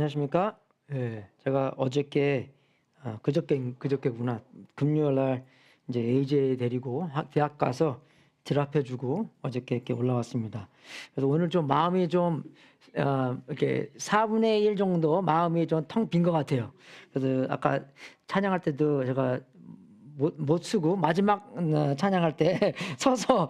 안녕하십니까? 예, 제가 어저께 그저께구나. 금요일 날 이제 AJ 데리고 대학 가서 드랍해 주고 어저께 이렇게 올라왔습니다. 그래서 오늘 좀 마음이 좀 이렇게 4분의 1 정도 마음이 좀 텅 빈 것 같아요. 그래서 아까 찬양할 때도 제가 못 쓰고 마지막 찬양할 때 서서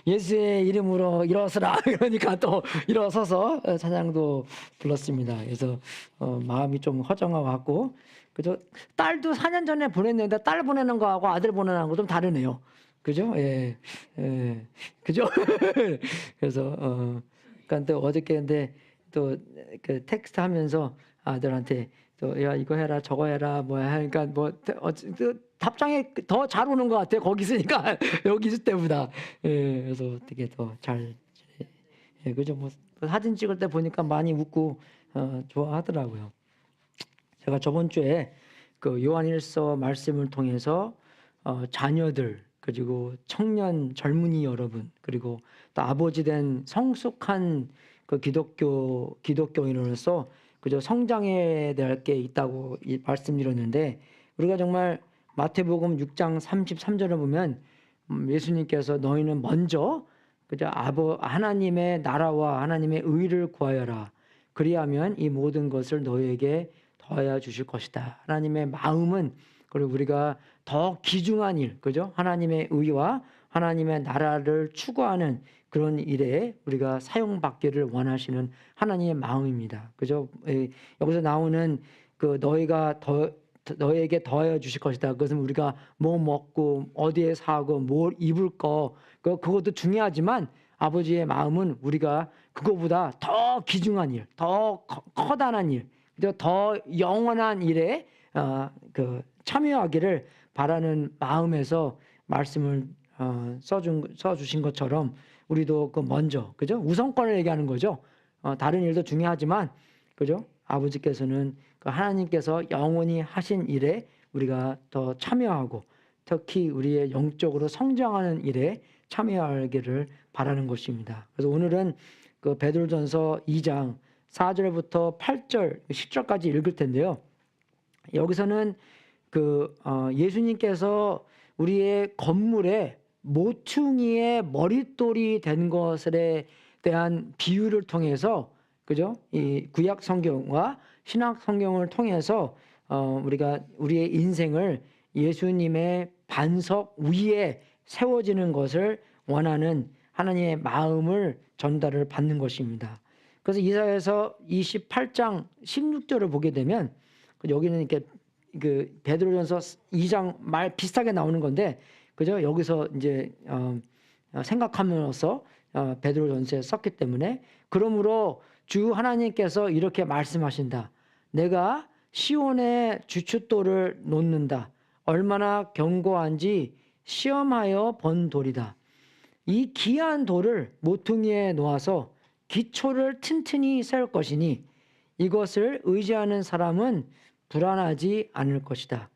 예수의 이름으로 일어서라 그러니까 또 일어서서 찬양도 불렀습니다. 그래서 마음이 좀 허정하고 같고, 그죠? 딸도 4년 전에 보냈는데 딸 보내는 거하고 아들 보내는 거 좀 다르네요. 그죠? 예, 예, 그죠? 그래서 그러니까 또 어저께 근데 또 그 텍스트 하면서 아들한테 또 야 이거 해라 저거 해라 뭐 하니까 뭐 답장이 더 잘 오는 것 같아요. 거기 있으니까 여기 있을 때보다. 예, 그래서 되게 더 잘. 예, 그죠? 뭐 사진 찍을 때 보니까 많이 웃고 좋아하더라고요. 제가 저번 주에 그 요한일서 말씀을 통해서 자녀들 그리고 청년 젊은이 여러분 그리고 또 아버지 된 성숙한 그 기독교인으로서 그저 성장해야 될 게 있다고 말씀드렸는데, 우리가 정말 마태복음 6장 33절을 보면 예수님께서 너희는 먼저 그저 하나님의 나라와 하나님의 의를 구하여라. 그리하면 이 모든 것을 너희에게 더하여 주실 것이다. 하나님의 마음은 그리고 우리가 더 귀중한 일, 그죠? 하나님의 의와 하나님의 나라를 추구하는 그런 일에 우리가 사용받기를 원하시는 하나님의 마음입니다. 그죠? 여기서 나오는 그 너에게 더하여 주실 것이다. 그것은 우리가 뭐 먹고 어디에 사고 뭘 입을 거 그것도 중요하지만 아버지의 마음은 우리가 그거보다 더 귀중한 일, 더 커다란 일, 더 영원한 일에 참여하기를 바라는 마음에서 말씀을 써주신 것처럼 우리도 그 먼저 그죠? 우선권을 얘기하는 거죠. 다른 일도 중요하지만 그죠? 아버지께서는 그 하나님께서 영원히 하신 일에 우리가 더 참여하고 특히 우리의 영적으로 성장하는 일에 참여하기를 바라는 것입니다. 그래서 오늘은 그 베드로전서 2장 4절부터 8절, 10절까지 읽을 텐데요. 여기서는 그 예수님께서 우리의 건물에 모퉁이의 머릿돌이 된 것에 대한 비유를 통해서 그죠? 이 구약 성경과 신약 성경을 통해서 우리가 우리의 인생을 예수님의 반석 위에 세워지는 것을 원하는 하나님의 마음을 전달을 받는 것입니다. 그래서 이사야서 28장 16절을 보게 되면 여기는 이렇게 그 베드로전서 2장 말 비슷하게 나오는 건데 그죠? 여기서 이제 생각함으로써 베드로전서에 썼기 때문에, 그러므로 주 하나님께서 이렇게 말씀하신다. 내가 시온의 주춧돌을 놓는다. 얼마나 견고한지 시험하여 번 돌이다. 이 귀한 돌을 모퉁이에 놓아서 기초를 튼튼히 세울 것이니 이것을 의지하는 사람은 불안하지 않을 것이다.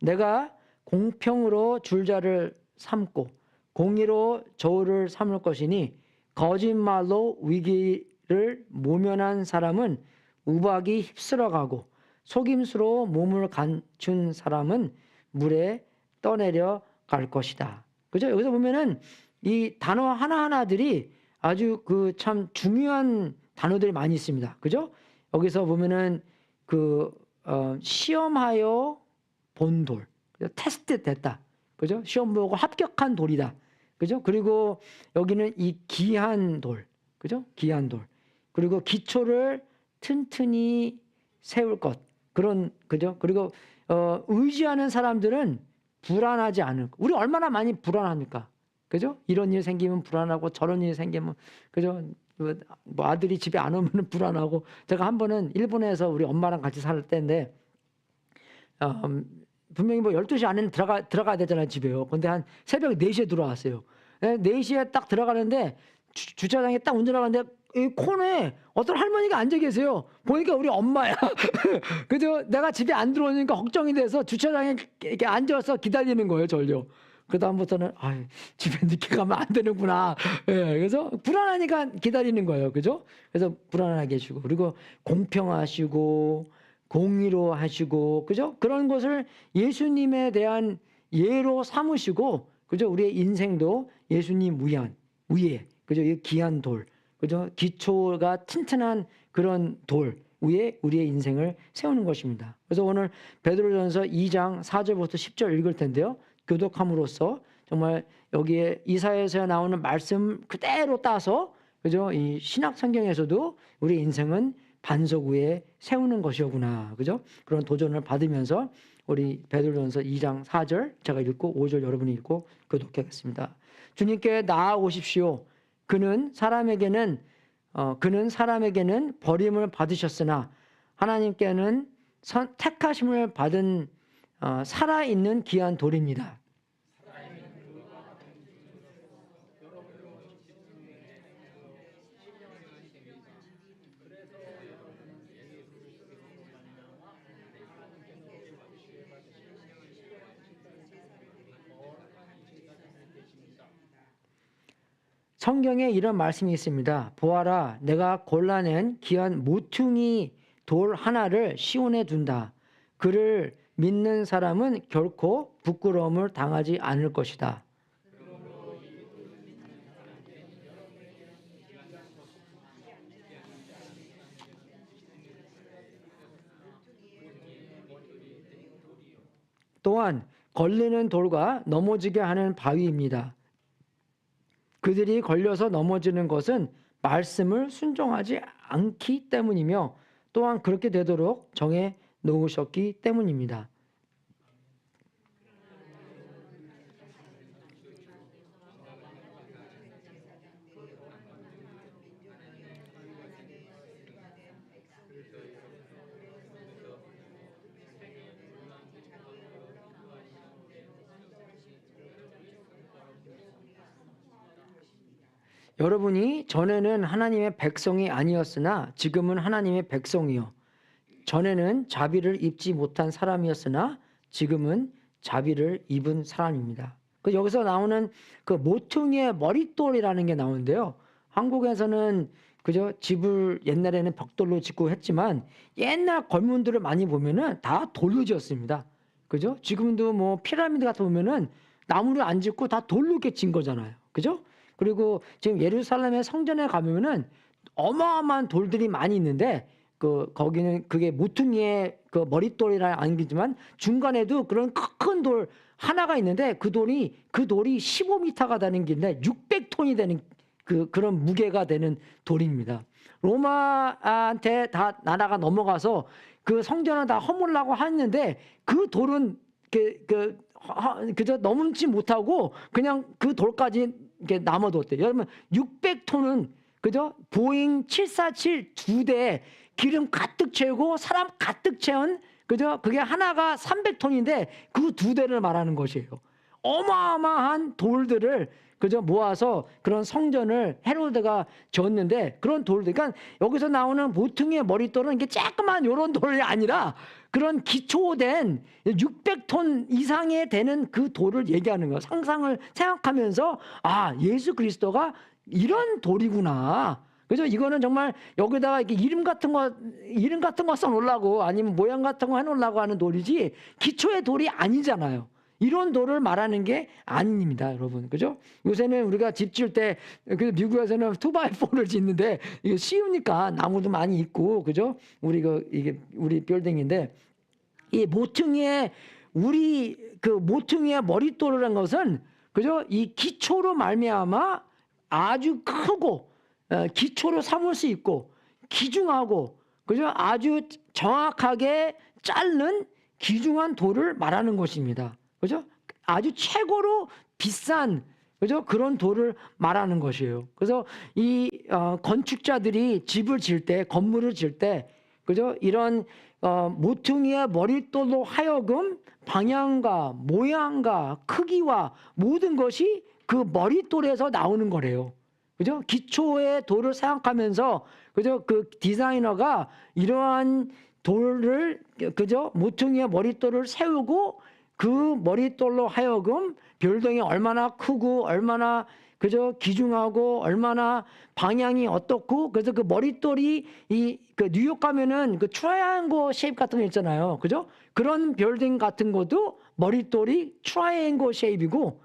내가 공평으로 줄자를 삼고 공의로 저울을 삼을 것이니 거짓말로 위기를 모면한 사람은 우박이 휩쓸어가고 속임수로 몸을 감춘 사람은 물에 떠내려 갈 것이다. 그죠? 여기서 보면은 이 단어 하나하나들이 아주 그 참 중요한 단어들이 많이 있습니다. 그죠? 여기서 보면은 시험하여 본 돌, 테스트 됐다. 그죠? 시험 보고 합격한 돌이다. 그죠? 그리고 여기는 이 귀한 돌, 그죠? 귀한 돌. 그리고 기초를 튼튼히 세울 것. 그죠? 그리고 의지하는 사람들은 불안하지 않을. 우리 얼마나 많이 불안합니까? 그죠? 이런 일 생기면 불안하고 저런 일 생기면 그죠? 뭐 아들이 집에 안 오면 불안하고. 제가 한 번은 일본에서 우리 엄마랑 같이 살 때인데 분명히 뭐 12시 안에는 들어가야 되잖아요, 집에요. 근데 한 새벽 4시에 들어왔어요. 4시에 딱 들어가는데 주차장에 딱 운전하는데 이 코너에 어떤 할머니가 앉아 계세요. 보니까 우리 엄마야. 그죠? 내가 집에 안 들어오니까 걱정이 돼서 주차장에 이렇게 앉아서 기다리는 거예요, 저를요. 그다음부터는 집에 늦게 가면 안 되는구나. 예, 그래서 불안하니까 기다리는 거예요. 그죠? 그래서 불안하게 해주고, 그리고 공평하시고 공의로 하시고, 그죠? 그런 것을 예수님에 대한 예로 삼으시고, 그죠? 우리의 인생도 예수님 위에, 그죠? 이 귀한 돌, 그죠? 기초가 튼튼한 그런 돌 위에 우리의 인생을 세우는 것입니다. 그래서 오늘 베드로전서 2장 4절부터 10절 읽을 텐데요. 교독함으로써 정말 여기에 이사야에서 나오는 말씀 그대로 따서, 그죠? 이 신약 성경에서도 우리 인생은 반석 위에 세우는 것이구나, 그죠? 그런 도전을 받으면서 우리 베드로전서 2장 4절 제가 읽고 5절 여러분이 읽고 교독하겠습니다. 주님께 나아오십시오. 그는 사람에게는 버림을 받으셨으나 하나님께는 택하심을 받은 살아있는 귀한 돌입니다. 성경에 이런 말씀이 있습니다. 보아라, 내가 골라낸 귀한 모퉁이 돌 하나를 시온에 둔다. 그를 믿는 사람은 결코 부끄러움을 당하지 않을 것이다. 또한 걸리는 돌과 넘어지게 하는 바위입니다. 그들이 걸려서 넘어지는 것은 말씀을 순종하지 않기 때문이며 또한 그렇게 되도록 정해 놓으셨기 때문입니다. 여러분이 전에는 하나님의 백성이 아니었으나 지금은 하나님의 백성이요. 전에는 자비를 입지 못한 사람이었으나 지금은 자비를 입은 사람입니다. 여기서 나오는 그 모퉁이의 머릿돌이라는 게 나오는데요. 한국에서는 그저 집을 옛날에는 벽돌로 짓고 했지만 옛날 건물들을 많이 보면은 다 돌로 지었습니다. 그죠? 지금도 뭐 피라미드 같은 거 보면은 나무를 안 짓고 다 돌로 이렇게 진 거잖아요. 그죠? 그리고 지금 예루살렘의 성전에 가면은 어마어마한 돌들이 많이 있는데 거기는 그게 모퉁이의 그 머릿돌이라 아니지만 중간에도 그런 큰 돌 하나가 있는데 그 돌이 15m가 되는 길인데 600톤이 되는 그런 무게가 되는 돌입니다. 로마한테 다 나라가 넘어가서 그 성전을 다 허물라고 했는데 그 돌은 그저 넘지 못하고 그냥 그 돌까지 이렇게 남아뒀대요. 여러분 600톤은 그죠? 보잉 747 2대 기름 가득 채우고 사람 가득 채운 그죠? 그게 하나가 300톤인데 그 2대를 말하는 것이에요. 어마어마한 돌들을 그죠? 모아서 그런 성전을 헤로드가 지었는데 그런 돌들, 그러니까 여기서 나오는 모퉁이의 머릿돌은 이게 조그만 요런 돌이 아니라 그런 기초된 600톤 이상의 되는 그 돌을 얘기하는 거예요. 상상을 생각하면서 예수 그리스도가 이런 돌이구나. 그죠? 이거는 정말 여기다가 이렇게 이름 같은 거 써놓으려고 아니면 모양 같은 거 해놓으려고 하는 돌이지 기초의 돌이 아니잖아요. 이런 돌을 말하는 게 아닙니다, 여러분. 그죠? 요새는 우리가 집 지을 때, 미국에서는 2x4를 짓는데, 이게 쉬우니까 나무도 많이 있고, 그죠? 이게 우리 빌딩인데, 이 모퉁이의 모퉁이의 머릿돌이라는 것은, 그죠? 이 기초로 말미암아 아주 크고, 기초로 삼을 수 있고, 귀중하고, 그죠? 아주 정확하게 자른 귀중한 돌을 말하는 것입니다. 그죠? 아주 최고로 비싼 그죠? 그런 돌을 말하는 것이에요. 그래서 이 건축자들이 집을 지을 때, 건물을 지을 때, 그죠? 이런 모퉁이의 머릿돌로 하여금 방향과 모양과 크기와 모든 것이 그 머릿돌에서 나오는 거래요. 그죠? 기초의 돌을 생각하면서 그죠? 그 디자이너가 이러한 돌을 그죠? 모퉁이의 머릿돌을 세우고 그 머릿돌로 하여금 별등이 얼마나 크고 얼마나 그저 기중하고 얼마나 방향이 어떻고, 그래서 그 머릿돌이 그 뉴욕 가면은 그 트라이앵글 쉐입 같은 거 있잖아요. 그죠? 그런 빌딩 같은 것도 머릿돌이 트라이앵글 쉐입이고,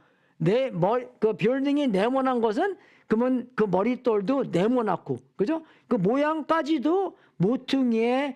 그 빌딩이 네모난 것은 그러면 그 머릿돌도 네모났고, 그죠? 그 모양까지도 모퉁이의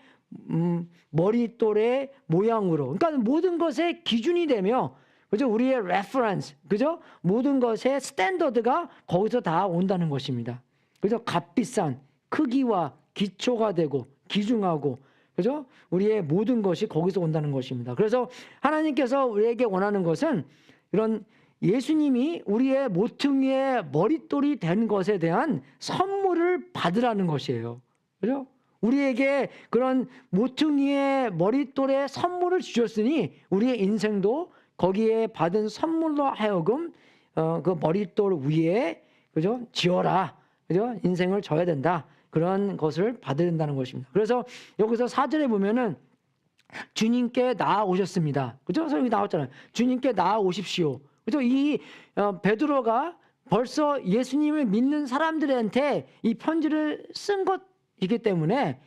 머릿돌의 모양으로, 그러니까 모든 것의 기준이 되며, 그죠? 우리의 레퍼런스, 그죠? 모든 것의 스탠더드가 거기서 다 온다는 것입니다. 그죠? 값비싼 크기와 기초가 되고 기중하고, 그죠? 우리의 모든 것이 거기서 온다는 것입니다. 그래서 하나님께서 우리에게 원하는 것은 이런 예수님이 우리의 모퉁이의 머릿돌이 된 것에 대한 선물을 받으라는 것이에요. 그죠? 우리에게 그런 모퉁이의 머릿돌의 선물을 주셨으니 우리의 인생도 거기에 받은 선물로 하여금 그 머릿돌 위에, 그죠? 지어라. 그죠? 인생을 져야 된다. 그런 것을 받아야 된다는 것입니다. 그래서 여기서 4절에 보면은 주님께 나아오셨습니다. 그죠? 그래서 여기 나왔잖아요. 주님께 나아오십시오. 그죠? 이 베드로가 벌써 예수님을 믿는 사람들한테 이 편지를 쓴 것이기 때문에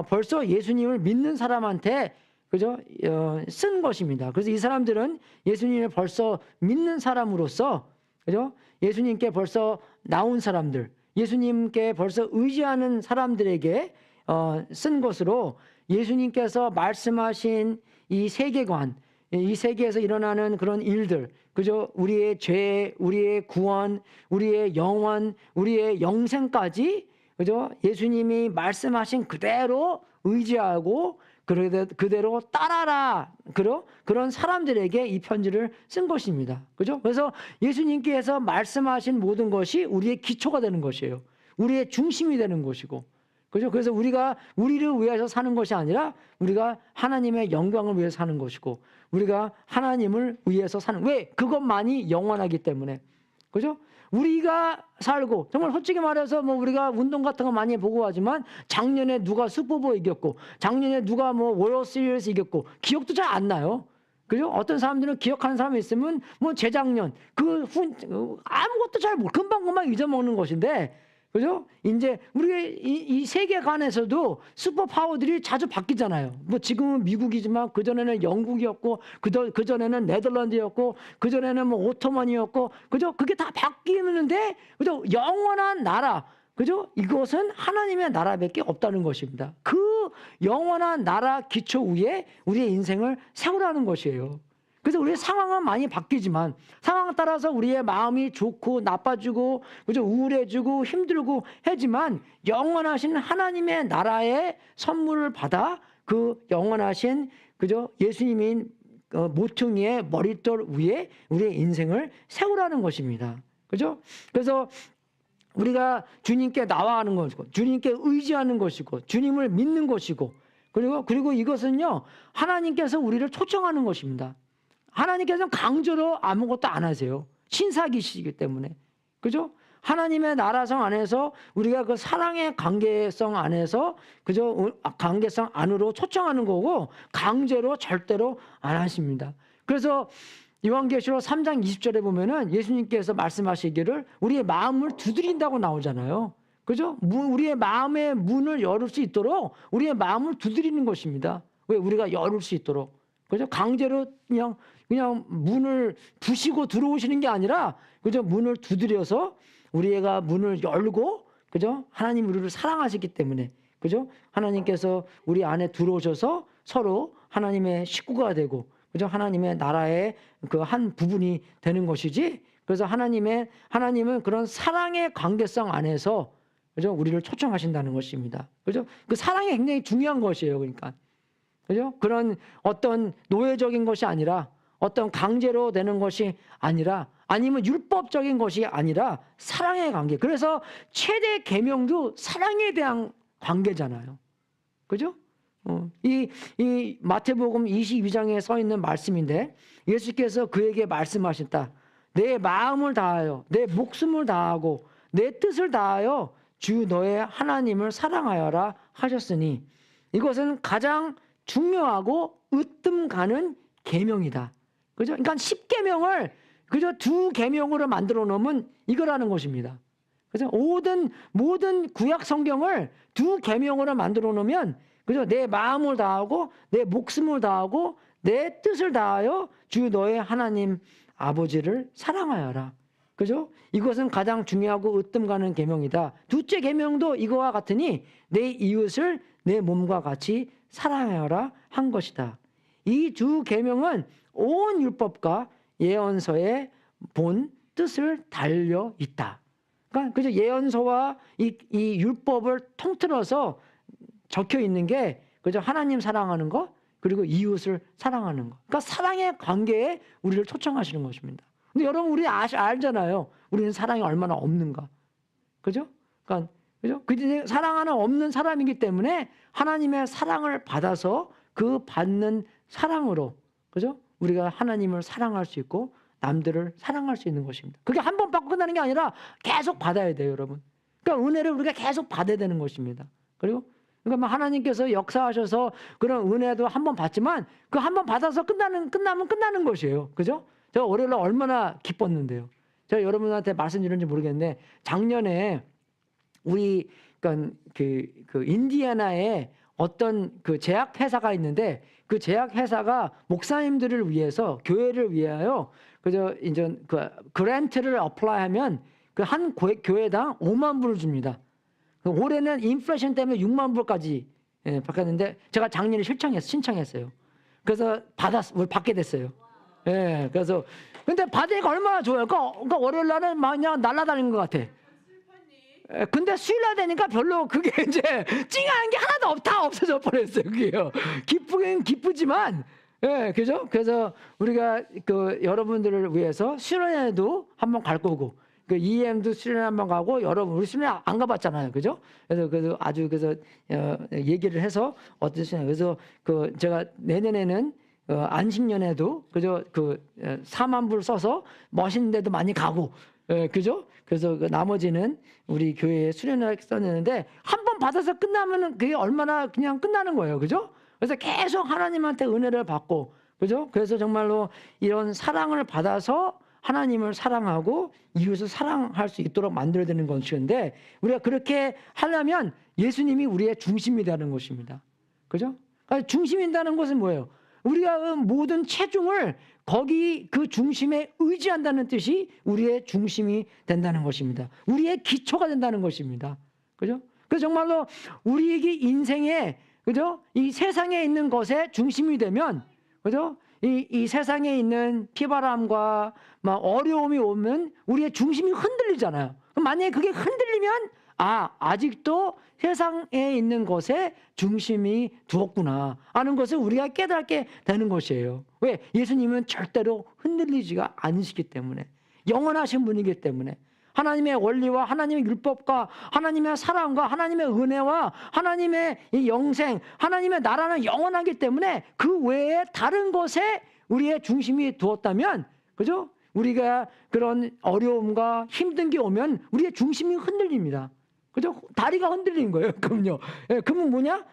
벌써 예수님을 믿는 사람한테, 그죠? 쓴 것입니다. 그래서 이 사람들은 예수님을 벌써 믿는 사람으로서, 그죠? 예수님께 벌써 나온 사람들, 예수님께 벌써 의지하는 사람들에게 쓴 것으로 예수님께서 말씀하신 이 세계관, 이 세계에서 일어나는 그런 일들, 그죠? 우리의 죄, 우리의 구원, 우리의 영원, 우리의 영생까지, 그죠? 예수님이 말씀하신 그대로 의지하고 그대로 따라라. 그런 사람들에게 이 편지를 쓴 것입니다. 그죠? 그래서 예수님께서 말씀하신 모든 것이 우리의 기초가 되는 것이에요. 우리의 중심이 되는 것이고. 그죠? 그래서 우리가 우리를 위해서 사는 것이 아니라 우리가 하나님의 영광을 위해서 사는 것이고, 우리가 하나님을 위해서 사는, 왜? 그것만이 영원하기 때문에. 그죠? 우리가 살고, 정말 솔직히 말해서 뭐 우리가 운동 같은 거 많이 보고 하지만 작년에 누가 슈퍼볼 이겼고, 작년에 누가 뭐 월드 시리즈 이겼고, 기억도 잘 안 나요. 그죠? 어떤 사람들은 기억하는 사람이 있으면 뭐 재작년, 아무것도 잘 금방 잊어먹는 것인데, 그죠? 이제 우리 이 세계관에서도 슈퍼 파워들이 자주 바뀌잖아요. 뭐 지금은 미국이지만 그 전에는 영국이었고, 그 전에는 네덜란드였고, 그 전에는 뭐 오토만이었고, 그죠? 그게 다 바뀌는데, 그죠? 영원한 나라, 그죠? 이것은 하나님의 나라밖에 없다는 것입니다. 그 영원한 나라 기초 위에 우리의 인생을 세우라는 것이에요. 그래서 우리의 상황은 많이 바뀌지만 상황에 따라서 우리의 마음이 좋고 나빠지고, 그죠? 우울해지고 힘들고 하지만 영원하신 하나님의 나라의 선물을 받아 그 영원하신, 그죠? 예수님인 모퉁이의 머릿돌 위에 우리의 인생을 세우라는 것입니다. 그죠? 그래서 우리가 주님께 나아가는 것이고, 주님께 의지하는 것이고, 주님을 믿는 것이고, 그리고 이것은요, 하나님께서 우리를 초청하는 것입니다. 하나님께서는 강제로 아무것도 안 하세요. 신사기시기 때문에. 그죠? 하나님의 나라성 안에서 우리가 그 사랑의 관계성 안에서, 그죠? 관계성 안으로 초청하는 거고, 강제로 절대로 안 하십니다. 그래서 요한계시록 3장 20절에 보면은 예수님께서 말씀하시기를 우리의 마음을 두드린다고 나오잖아요. 그죠? 우리의 마음의 문을 열을 수 있도록 우리의 마음을 두드리는 것입니다. 왜? 우리가 열을 수 있도록. 그죠? 강제로 그냥 문을 부시고 들어오시는 게 아니라, 그죠? 문을 두드려서 우리가 문을 열고, 그죠? 하나님 우리를 사랑하시기 때문에, 그죠? 하나님께서 우리 안에 들어오셔서 서로 하나님의 식구가 되고, 그죠? 하나님의 나라의 그 한 부분이 되는 것이지. 그래서 하나님은 그런 사랑의 관계성 안에서, 그죠? 우리를 초청하신다는 것입니다. 그죠? 그 사랑이 굉장히 중요한 것이에요. 그러니까. 그죠? 그런 어떤 노예적인 것이 아니라, 어떤 강제로 되는 것이 아니라, 아니면 율법적인 것이 아니라 사랑의 관계. 그래서 최대 계명도 사랑에 대한 관계잖아요. 그죠? 이 마태복음 22장에 써 있는 말씀인데, 예수께서 그에게 말씀하셨다. 내 마음을 다하여, 내 목숨을 다하고, 내 뜻을 다하여 주 너의 하나님을 사랑하여라 하셨으니, 이것은 가장 중요하고 으뜸 가는 계명이다. 그죠? 그러니까 10계명을 그저 두 계명으로 만들어 놓으면 이거라는 것입니다. 그래서 모든 구약 성경을 두 계명으로 만들어 놓으면 그죠? 내 마음을 다하고 내 목숨을 다하고 내 뜻을 다하여 주 너의 하나님 아버지를 사랑하여라. 그죠? 이것은 가장 중요하고 으뜸 가는 계명이다. 둘째 계명도 이거와 같으니 내 이웃을 내 몸과 같이 사랑하여라 한 것이다. 이 두 계명은 온 율법과 예언서의 본 뜻을 달려 있다. 그러니까 그죠? 예언서와 이 율법을 통틀어서 적혀 있는 게 그죠? 하나님 사랑하는 것 그리고 이웃을 사랑하는 것. 그러니까 사랑의 관계에 우리를 초청하시는 것입니다. 근데 여러분 우리 알잖아요. 우리는 사랑이 얼마나 없는가. 그죠? 그러니까 그죠? 그 사랑하는 없는 사람이기 때문에 하나님의 사랑을 받아서 그 받는 사랑으로 그죠? 우리가 하나님을 사랑할 수 있고 남들을 사랑할 수 있는 것입니다. 그게 한 번 받고 끝나는 게 아니라 계속 받아야 돼요, 여러분. 그러니까 은혜를 우리가 계속 받아야 되는 것입니다. 그리고 그러니까 하나님께서 역사하셔서 그런 은혜도 한 번 받지만 그 한 번 받아서 끝나면 끝나는 것이에요. 그죠? 제가 월요일날 얼마나 기뻤는데요. 제가 여러분한테 말씀드렸는지 모르겠는데 작년에 우리 그러니까 그 인디애나에 어떤 그 제약 회사가 있는데 그 제약 회사가 목사님들을 위해서 교회를 위하여 그저 이제 그 그랜트를 어플라이하면 그 한 교회당 5만 불을 줍니다. 올해는 인플레이션 때문에 6만 불까지 받았는데 제가 작년에 신청했어요. 그래서 받게 됐어요. 예, 그래서 근데 받으니까 얼마나 좋아요. 그러니까 월요일 날은 막 그냥 날아다니는 것 같아. 근데 수요일날 되니까 별로 그게 이제 찡하는 게 하나도 다 없어져 버렸어요. 그게요. 기쁘긴 기쁘지만, 예, 그죠? 그래서 우리가 그 여러분들을 위해서 수련회도 한번 갈 거고, 그 EM도 수련회 한번 가고, 여러분 우리 수련회 안 가봤잖아요, 그죠? 그래서 아주 그래서 얘기를 해서 어떤 수련회 그래서 그 제가 내년에는 안식년에도 그죠? 그 4만 불 써서 멋있는 데도 많이 가고. 그죠? 그래서 그 나머지는 우리 교회에 수련을 썼는데 한 번 받아서 끝나면은 그게 얼마나 그냥 끝나는 거예요. 그죠? 그래서 계속 하나님한테 은혜를 받고, 그죠? 그래서 정말로 이런 사랑을 받아서 하나님을 사랑하고 이웃을 사랑할 수 있도록 만들어야 되는 것인데 우리가 그렇게 하려면 예수님이 우리의 중심이 되는 것입니다. 그죠? 그러니까 중심이 된다는 것은 뭐예요? 우리가 모든 체중을 거기 그 중심에 의지한다는 뜻이 우리의 중심이 된다는 것입니다. 우리의 기초가 된다는 것입니다. 그죠? 그래서 정말로 우리에게 인생에 그죠? 이 세상에 있는 것에 중심이 되면 그죠? 이 세상에 있는 피바람과 막 어려움이 오면 우리의 중심이 흔들리잖아요. 그럼 만약에 그게 흔들리면 아직도 세상에 있는 것에 중심이 두었구나 하는 것을 우리가 깨닫게 되는 것이에요. 왜? 예수님은 절대로 흔들리지가 않으시기 때문에 영원하신 분이기 때문에 하나님의 원리와 하나님의 율법과 하나님의 사랑과 하나님의 은혜와 하나님의 이 영생 하나님의 나라는 영원하기 때문에 그 외에 다른 것에 우리의 중심이 두었다면 그죠? 우리가 그런 어려움과 힘든 게 오면 우리의 중심이 흔들립니다. 그죠? 다리가 흔들리는 거예요. 그럼요. 그러면 뭐냐?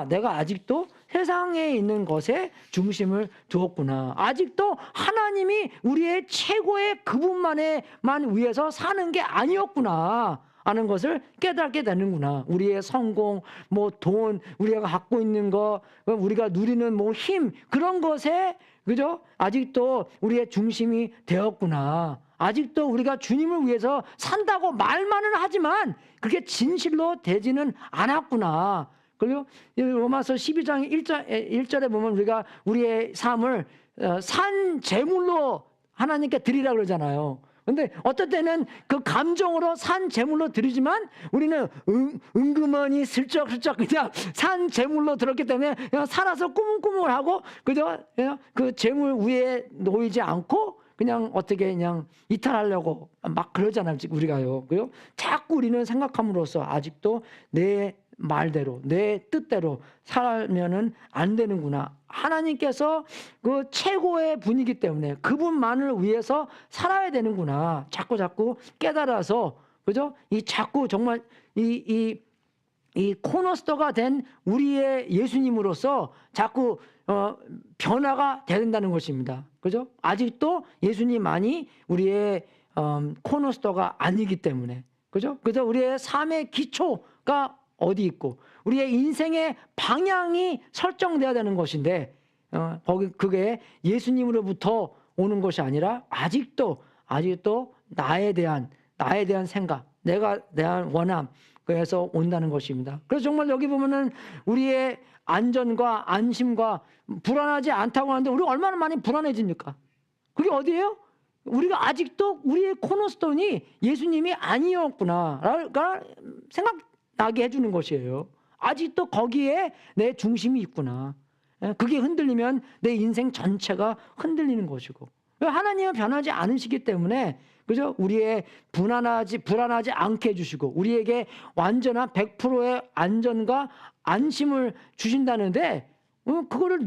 내가 아직도 세상에 있는 것에 중심을 두었구나. 아직도 하나님이 우리의 최고의 그분만에만 위해서 사는 게 아니었구나 하는 것을 깨닫게 되는구나. 우리의 성공, 돈, 우리가 갖고 있는 거, 우리가 누리는 힘 그런 것에 그죠? 아직도 우리의 중심이 되었구나. 아직도 우리가 주님을 위해서 산다고 말만은 하지만 그게 진실로 되지는 않았구나. 그리고 로마서 12장 1절에 보면 우리가 우리의 삶을 산 제물로 하나님께 드리라 그러잖아요. 근데 어떨 때는 그 감정으로 산 제물로 드리지만 우리는 은근히 슬쩍슬쩍 그냥 산 제물로 들었기 때문에 그냥 살아서 꾸물꾸물하고 그죠? 그 제물 위에 놓이지 않고 그냥 어떻게 그냥 이탈하려고 막 그러잖아요, 우리가요. 그죠? 자꾸 우리는 생각함으로써 아직도 내 말대로, 내 뜻대로 살면은 안 되는구나. 하나님께서 그 최고의 분이기 때문에 그분만을 위해서 살아야 되는구나. 자꾸 깨달아서, 그죠? 이 자꾸 정말 이 이 코너스터가 된 우리의 예수님으로서 자꾸 변화가 돼야 된다는 것입니다. 그죠? 아직도 예수님만이 우리의 코너스터가 아니기 때문에. 그죠? 그래서 우리의 삶의 기초가 어디 있고 우리의 인생의 방향이 설정돼야 되는 것인데 그게 예수님으로부터 오는 것이 아니라 아직도 나에 대한 생각, 내가 대한 원함, 그래서 온다는 것입니다. 그래서 정말 여기 보면은 우리의 안전과 안심과 불안하지 않다고 하는데 우리가 얼마나 많이 불안해집니까? 그게 어디예요? 우리가 아직도 우리의 코너스톤이 예수님이 아니었구나가 생각나게 해주는 것이에요. 아직도 거기에 내 중심이 있구나. 그게 흔들리면 내 인생 전체가 흔들리는 것이고, 하나님은 변하지 않으시기 때문에 그죠? 우리의 불안하지 않게 해주시고 우리에게 완전한 100%의 안전과 안심을 주신다는데 그거를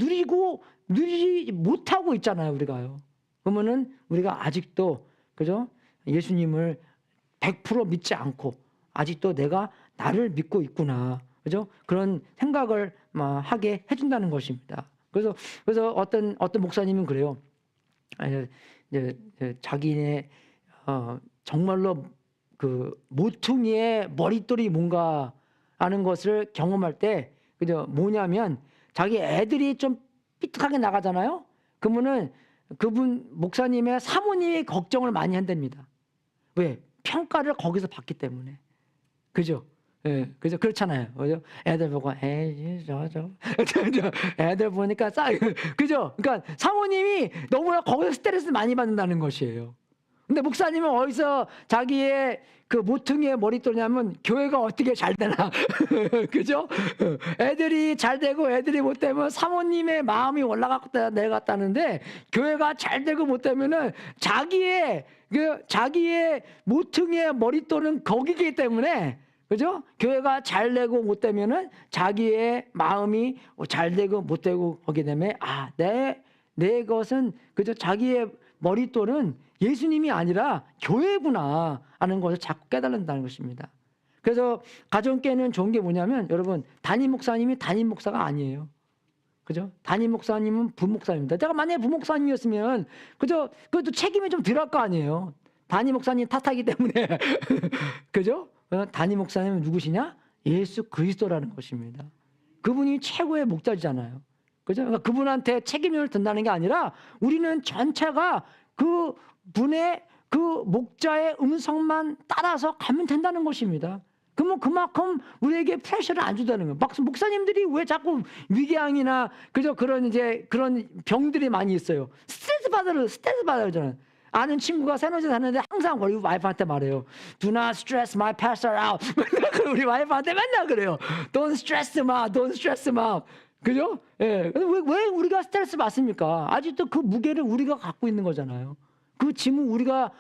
누리지 못하고 있잖아요, 우리가요. 그러면은 우리가 아직도 그죠? 예수님을 100% 믿지 않고 아직도 내가 나를 믿고 있구나, 그죠? 그런 생각을 하게 해준다는 것입니다. 그래서 어떤 목사님은 그래요. 자기네 정말로 그 모퉁이의 머릿돌이 뭔가 하는 것을 경험할 때 그죠? 뭐냐면 자기 애들이 좀 삐뚤하게 나가잖아요. 그러면은 그분 목사님의 사모님이 걱정을 많이 한답니다. 왜? 평가를 거기서 받기 때문에. 그죠? 예, 그죠? 그렇잖아요. 그죠? 애들 보고, 에이, 애들 보니까 그죠? 그러니까 사모님이 너무나 거기서 스트레스 많이 받는다는 것이에요. 근데 목사님은 어디서 자기의 그 모퉁이의 머릿돌이냐면 교회가 어떻게 잘 되나. 그죠? 애들이 잘 되고 애들이 못 되면 사모님의 마음이 올라갔다 내려갔다는데 교회가 잘 되고 못 되면은 자기의 모퉁이의 머릿돌은 거기기 때문에 그죠? 교회가 잘 되고 못 되면은 자기의 마음이 잘 되고 못 되고 거기 때문에 내 것은 그죠? 자기의 머릿돌은 예수님이 아니라 교회구나 하는 것을 자꾸 깨달는다는 것입니다. 그래서 가정교회는 좋은 게 뭐냐면 여러분 담임 목사님이 담임 목사가 아니에요. 그죠? 담임 목사님은 부목사입니다. 제가 만약에 부목사님이었으면 그죠? 그것도 책임이 좀 덜 할 거 아니에요. 담임 목사님 탓하기 때문에. 그죠? 담임 목사님은 누구시냐? 예수 그리스도라는 것입니다. 그분이 최고의 목자잖아요. 그죠? 그러니까 그분한테 책임을 든다는 게 아니라 우리는 전체가 그 분의 그 목자의 음성만 따라서 가면 된다는 것입니다. 그러면 그만큼 우리에게 프레셔를 안 주다는 거예요. 목사님들이 왜 자꾸 위궤양이나 그저 그런 병들이 많이 있어요. 스트레스 받으잖아요. 아는 친구가 새노제 사는데 항상 우리 와이프한테 말해요. Do not stress my pastor out. 우리 와이프한테 맨날 그래요. Don't stress him out. Don't stress him out. 그죠? 예. 왜 우리가 스트레스 받습니까? 아직도 그 무게를 우리가 갖고 있는 거잖아요. 그 짐은 우리가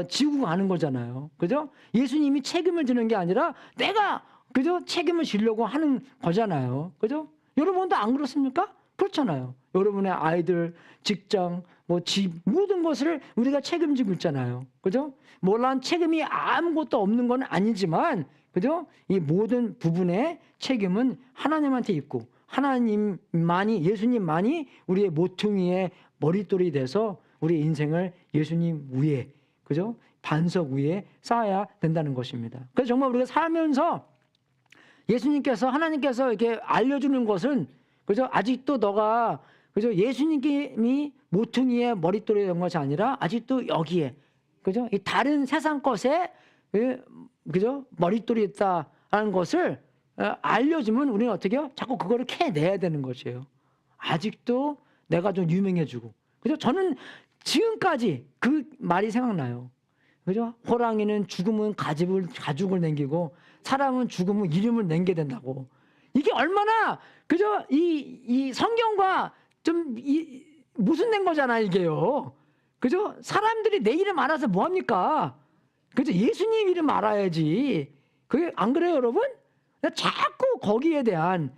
지고 가는 거잖아요. 그죠? 예수님이 책임을 지는 게 아니라 내가 그죠? 책임을 지려고 하는 거잖아요. 그죠? 여러분도 안 그렇습니까? 그렇잖아요. 여러분의 아이들, 직장, 집 모든 것을 우리가 책임지고 있잖아요. 그죠? 물론 책임이 아무것도 없는 건 아니지만 그죠? 이 모든 부분의 책임은 하나님한테 있고 예수님만이 우리의 모퉁이의 머릿돌이 돼서 우리 인생을 예수님 위에, 그죠? 반석 위에 쌓아야 된다는 것입니다. 그래서 정말 우리가 살면서 하나님께서 이렇게 알려주는 것은, 그죠? 아직도 너가, 그죠? 예수님이 모퉁이의 머릿돌이 된 것이 아니라 아직도 여기에, 그죠? 이 다른 세상 것에, 그죠? 머릿돌이 있다라는 것을 알려주면 우리는 어떻게 해요? 자꾸 그거를 캐내야 되는 것이에요. 아직도 내가 좀 유명해지고. 그죠? 저는 지금까지 그 말이 생각나요. 그죠? 호랑이는 죽으면 가죽을 남기고 사람은 죽으면 이름을 남게 된다고. 이게 얼마나, 그죠? 이 성경과 좀 무슨 된 거잖아, 이게요. 그죠? 사람들이 내 이름 알아서 뭐합니까? 그죠? 예수님 이름 알아야지. 그게 안 그래요, 여러분? 자꾸 거기에 대한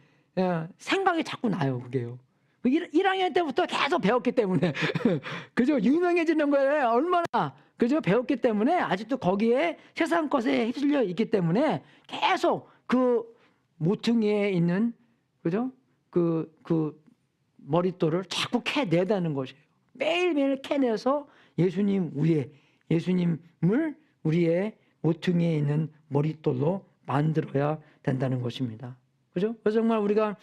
생각이 자꾸 나요, 그게요. 1학년 때부터 계속 배웠기 때문에 그죠? 유명해지는 거에 얼마나 그죠? 배웠기 때문에 아직도 거기에 세상 것에 휩쓸려 있기 때문에 계속 모퉁이에 있는, 그죠? 그 머릿돌을 자꾸 캐내다는 것이에요. 매일매일 캐내서 예수님을 우리의 모퉁이에 있는 머릿돌로 만들어야 된다는 것입니다. 그죠? 그래서 정말 우리가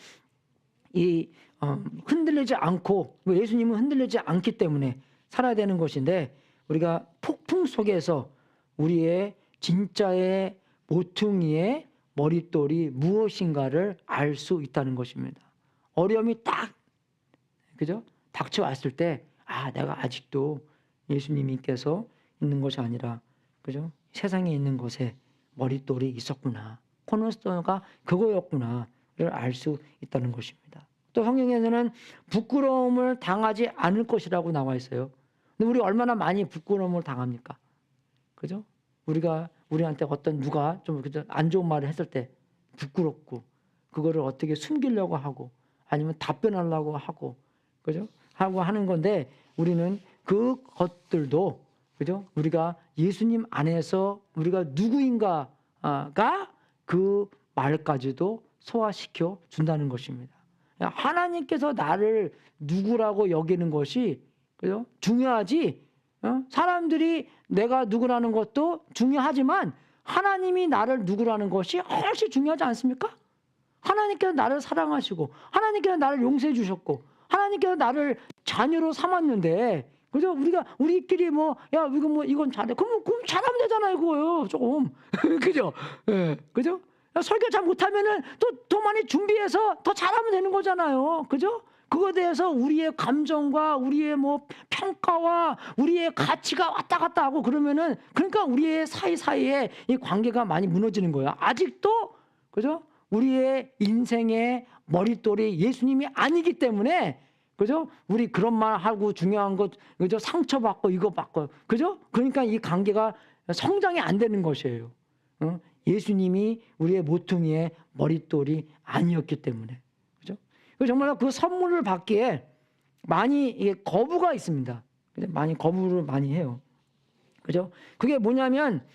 흔들리지 않고, 예수님은 흔들리지 않기 때문에 살아야 되는 것인데, 우리가 폭풍 속에서 우리의 진짜의 모퉁이의 머릿돌이 무엇인가를 알 수 있다는 것입니다. 어려움이 딱, 그죠? 닥쳐왔을 때, 내가 아직도 예수님께서 있는 것이 아니라, 그죠? 세상에 있는 것에 머릿돌이 있었구나. 코너스톤가 그거였구나를 알 수 있다는 것입니다. 또 성경에서는 부끄러움을 당하지 않을 것이라고 나와 있어요. 근데 우리 얼마나 많이 부끄러움을 당합니까? 그죠? 우리한테 누가 좀 안 좋은 말을 했을 때 부끄럽고, 그거를 어떻게 숨기려고 하고, 아니면 답변하려고 하고, 그죠? 하고 하는 건데, 우리는 그 것들도, 그죠? 우리가 예수님 안에서 우리가 누구인가가 그 말까지도 소화시켜 준다는 것입니다. 하나님께서 나를 누구라고 여기는 것이, 그죠? 중요하지. 사람들이 내가 누구라는 것도 중요하지만 하나님이 나를 누구라는 것이 훨씬 중요하지 않습니까? 하나님께서 나를 사랑하시고, 하나님께서 나를 용서해 주셨고, 하나님께서 나를 자녀로 삼았는데, 그죠? 우리끼리 이건 잘해. 그럼 잘하면 되잖아요, 그거요, 조금. 그죠? 예, 그죠? 설교 잘 못하면은 더 많이 준비해서 더 잘하면 되는 거잖아요. 그죠? 그거에 대해서 우리의 감정과 우리의 평가와 우리의 가치가 왔다 갔다 하고 그러면은, 그러니까 우리의 사이사이에 이 관계가 많이 무너지는 거예요. 아직도, 그죠? 우리의 인생의 머릿돌이 예수님이 아니기 때문에, 그죠? 우리 그런 말 하고 중요한 것, 그죠? 상처받고 이거 받고, 그죠? 그러니까 이 관계가 성장이 안 되는 것이에요. 예수님이 우리의 모퉁이의 머릿돌이 아니었기 때문에. 그죠? 정말 그 선물을 받기에 많이 거부가 있습니다. 많이 거부를 많이 해요. 그죠? 그게 뭐냐면,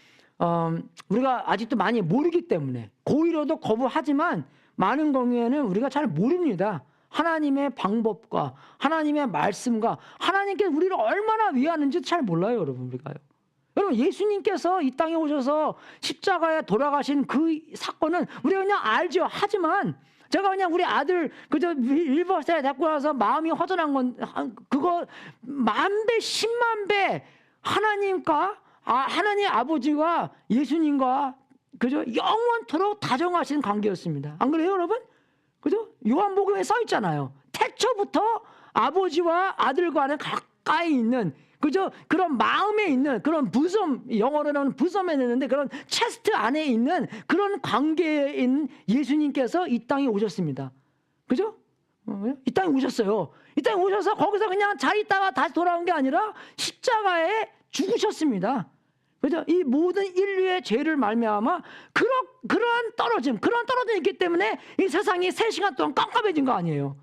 우리가 아직도 많이 모르기 때문에, 고의로도 거부하지만 많은 경우에는 우리가 잘 모릅니다. 하나님의 방법과 하나님의 말씀과 하나님께서 우리를 얼마나 위하는지 잘 몰라요, 여러분. 우리가요. 여러분, 예수님께서 이 땅에 오셔서 십자가에 돌아가신 그 사건은 우리가 그냥 알죠. 하지만 제가 그냥 우리 아들 그저 1벌에 데리고 나서 마음이 허전한 건, 그거 10,000배 100,000배 하나님과 하나님 아버지와 예수님과 그저 영원토록 다정하신 관계였습니다. 안 그래요, 여러분? 그죠? 요한복음에 써 있잖아요. 태초부터 아버지와 아들 간에 가까이 있는, 그죠? 그런 마음에 있는 그런 부섬, 영어로는 부섬에 있는데 그런 체스트 안에 있는 그런 관계인 예수님께서 이 땅에 오셨습니다. 그죠? 이 땅에 오셨어요. 이 땅에 오셔서 거기서 그냥 잘 있다가 다시 돌아온 게 아니라 십자가에 죽으셨습니다. 그죠? 이 모든 인류의 죄를 말미암아 그러한 떨어짐이 있기 때문에 이 세상이 3시간 동안 깜깜해진 거 아니에요.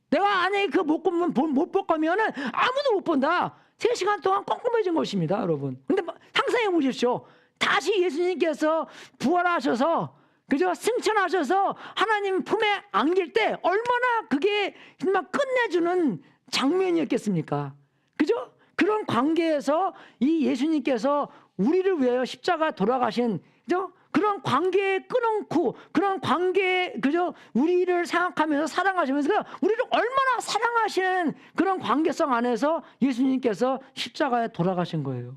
내가 안에 못 볼 거면은 아무도 못 본다. 3시간 동안 깜깜해진 것입니다, 여러분. 근데 상상해 보십시오. 다시 예수님께서 부활하셔서, 그죠? 승천하셔서 하나님 품에 안길 때 얼마나 그게 정말 끝내주는 장면이었겠습니까? 그죠? 그런 관계에서 이 예수님께서 우리를 위하여 십자가 돌아가신, 그죠? 그런 관계에 끊어놓고, 그런 관계에, 그죠? 우리를 생각하면서 사랑하시면서, 우리를 얼마나 사랑하시는 그런 관계성 안에서 예수님께서 십자가에 돌아가신 거예요.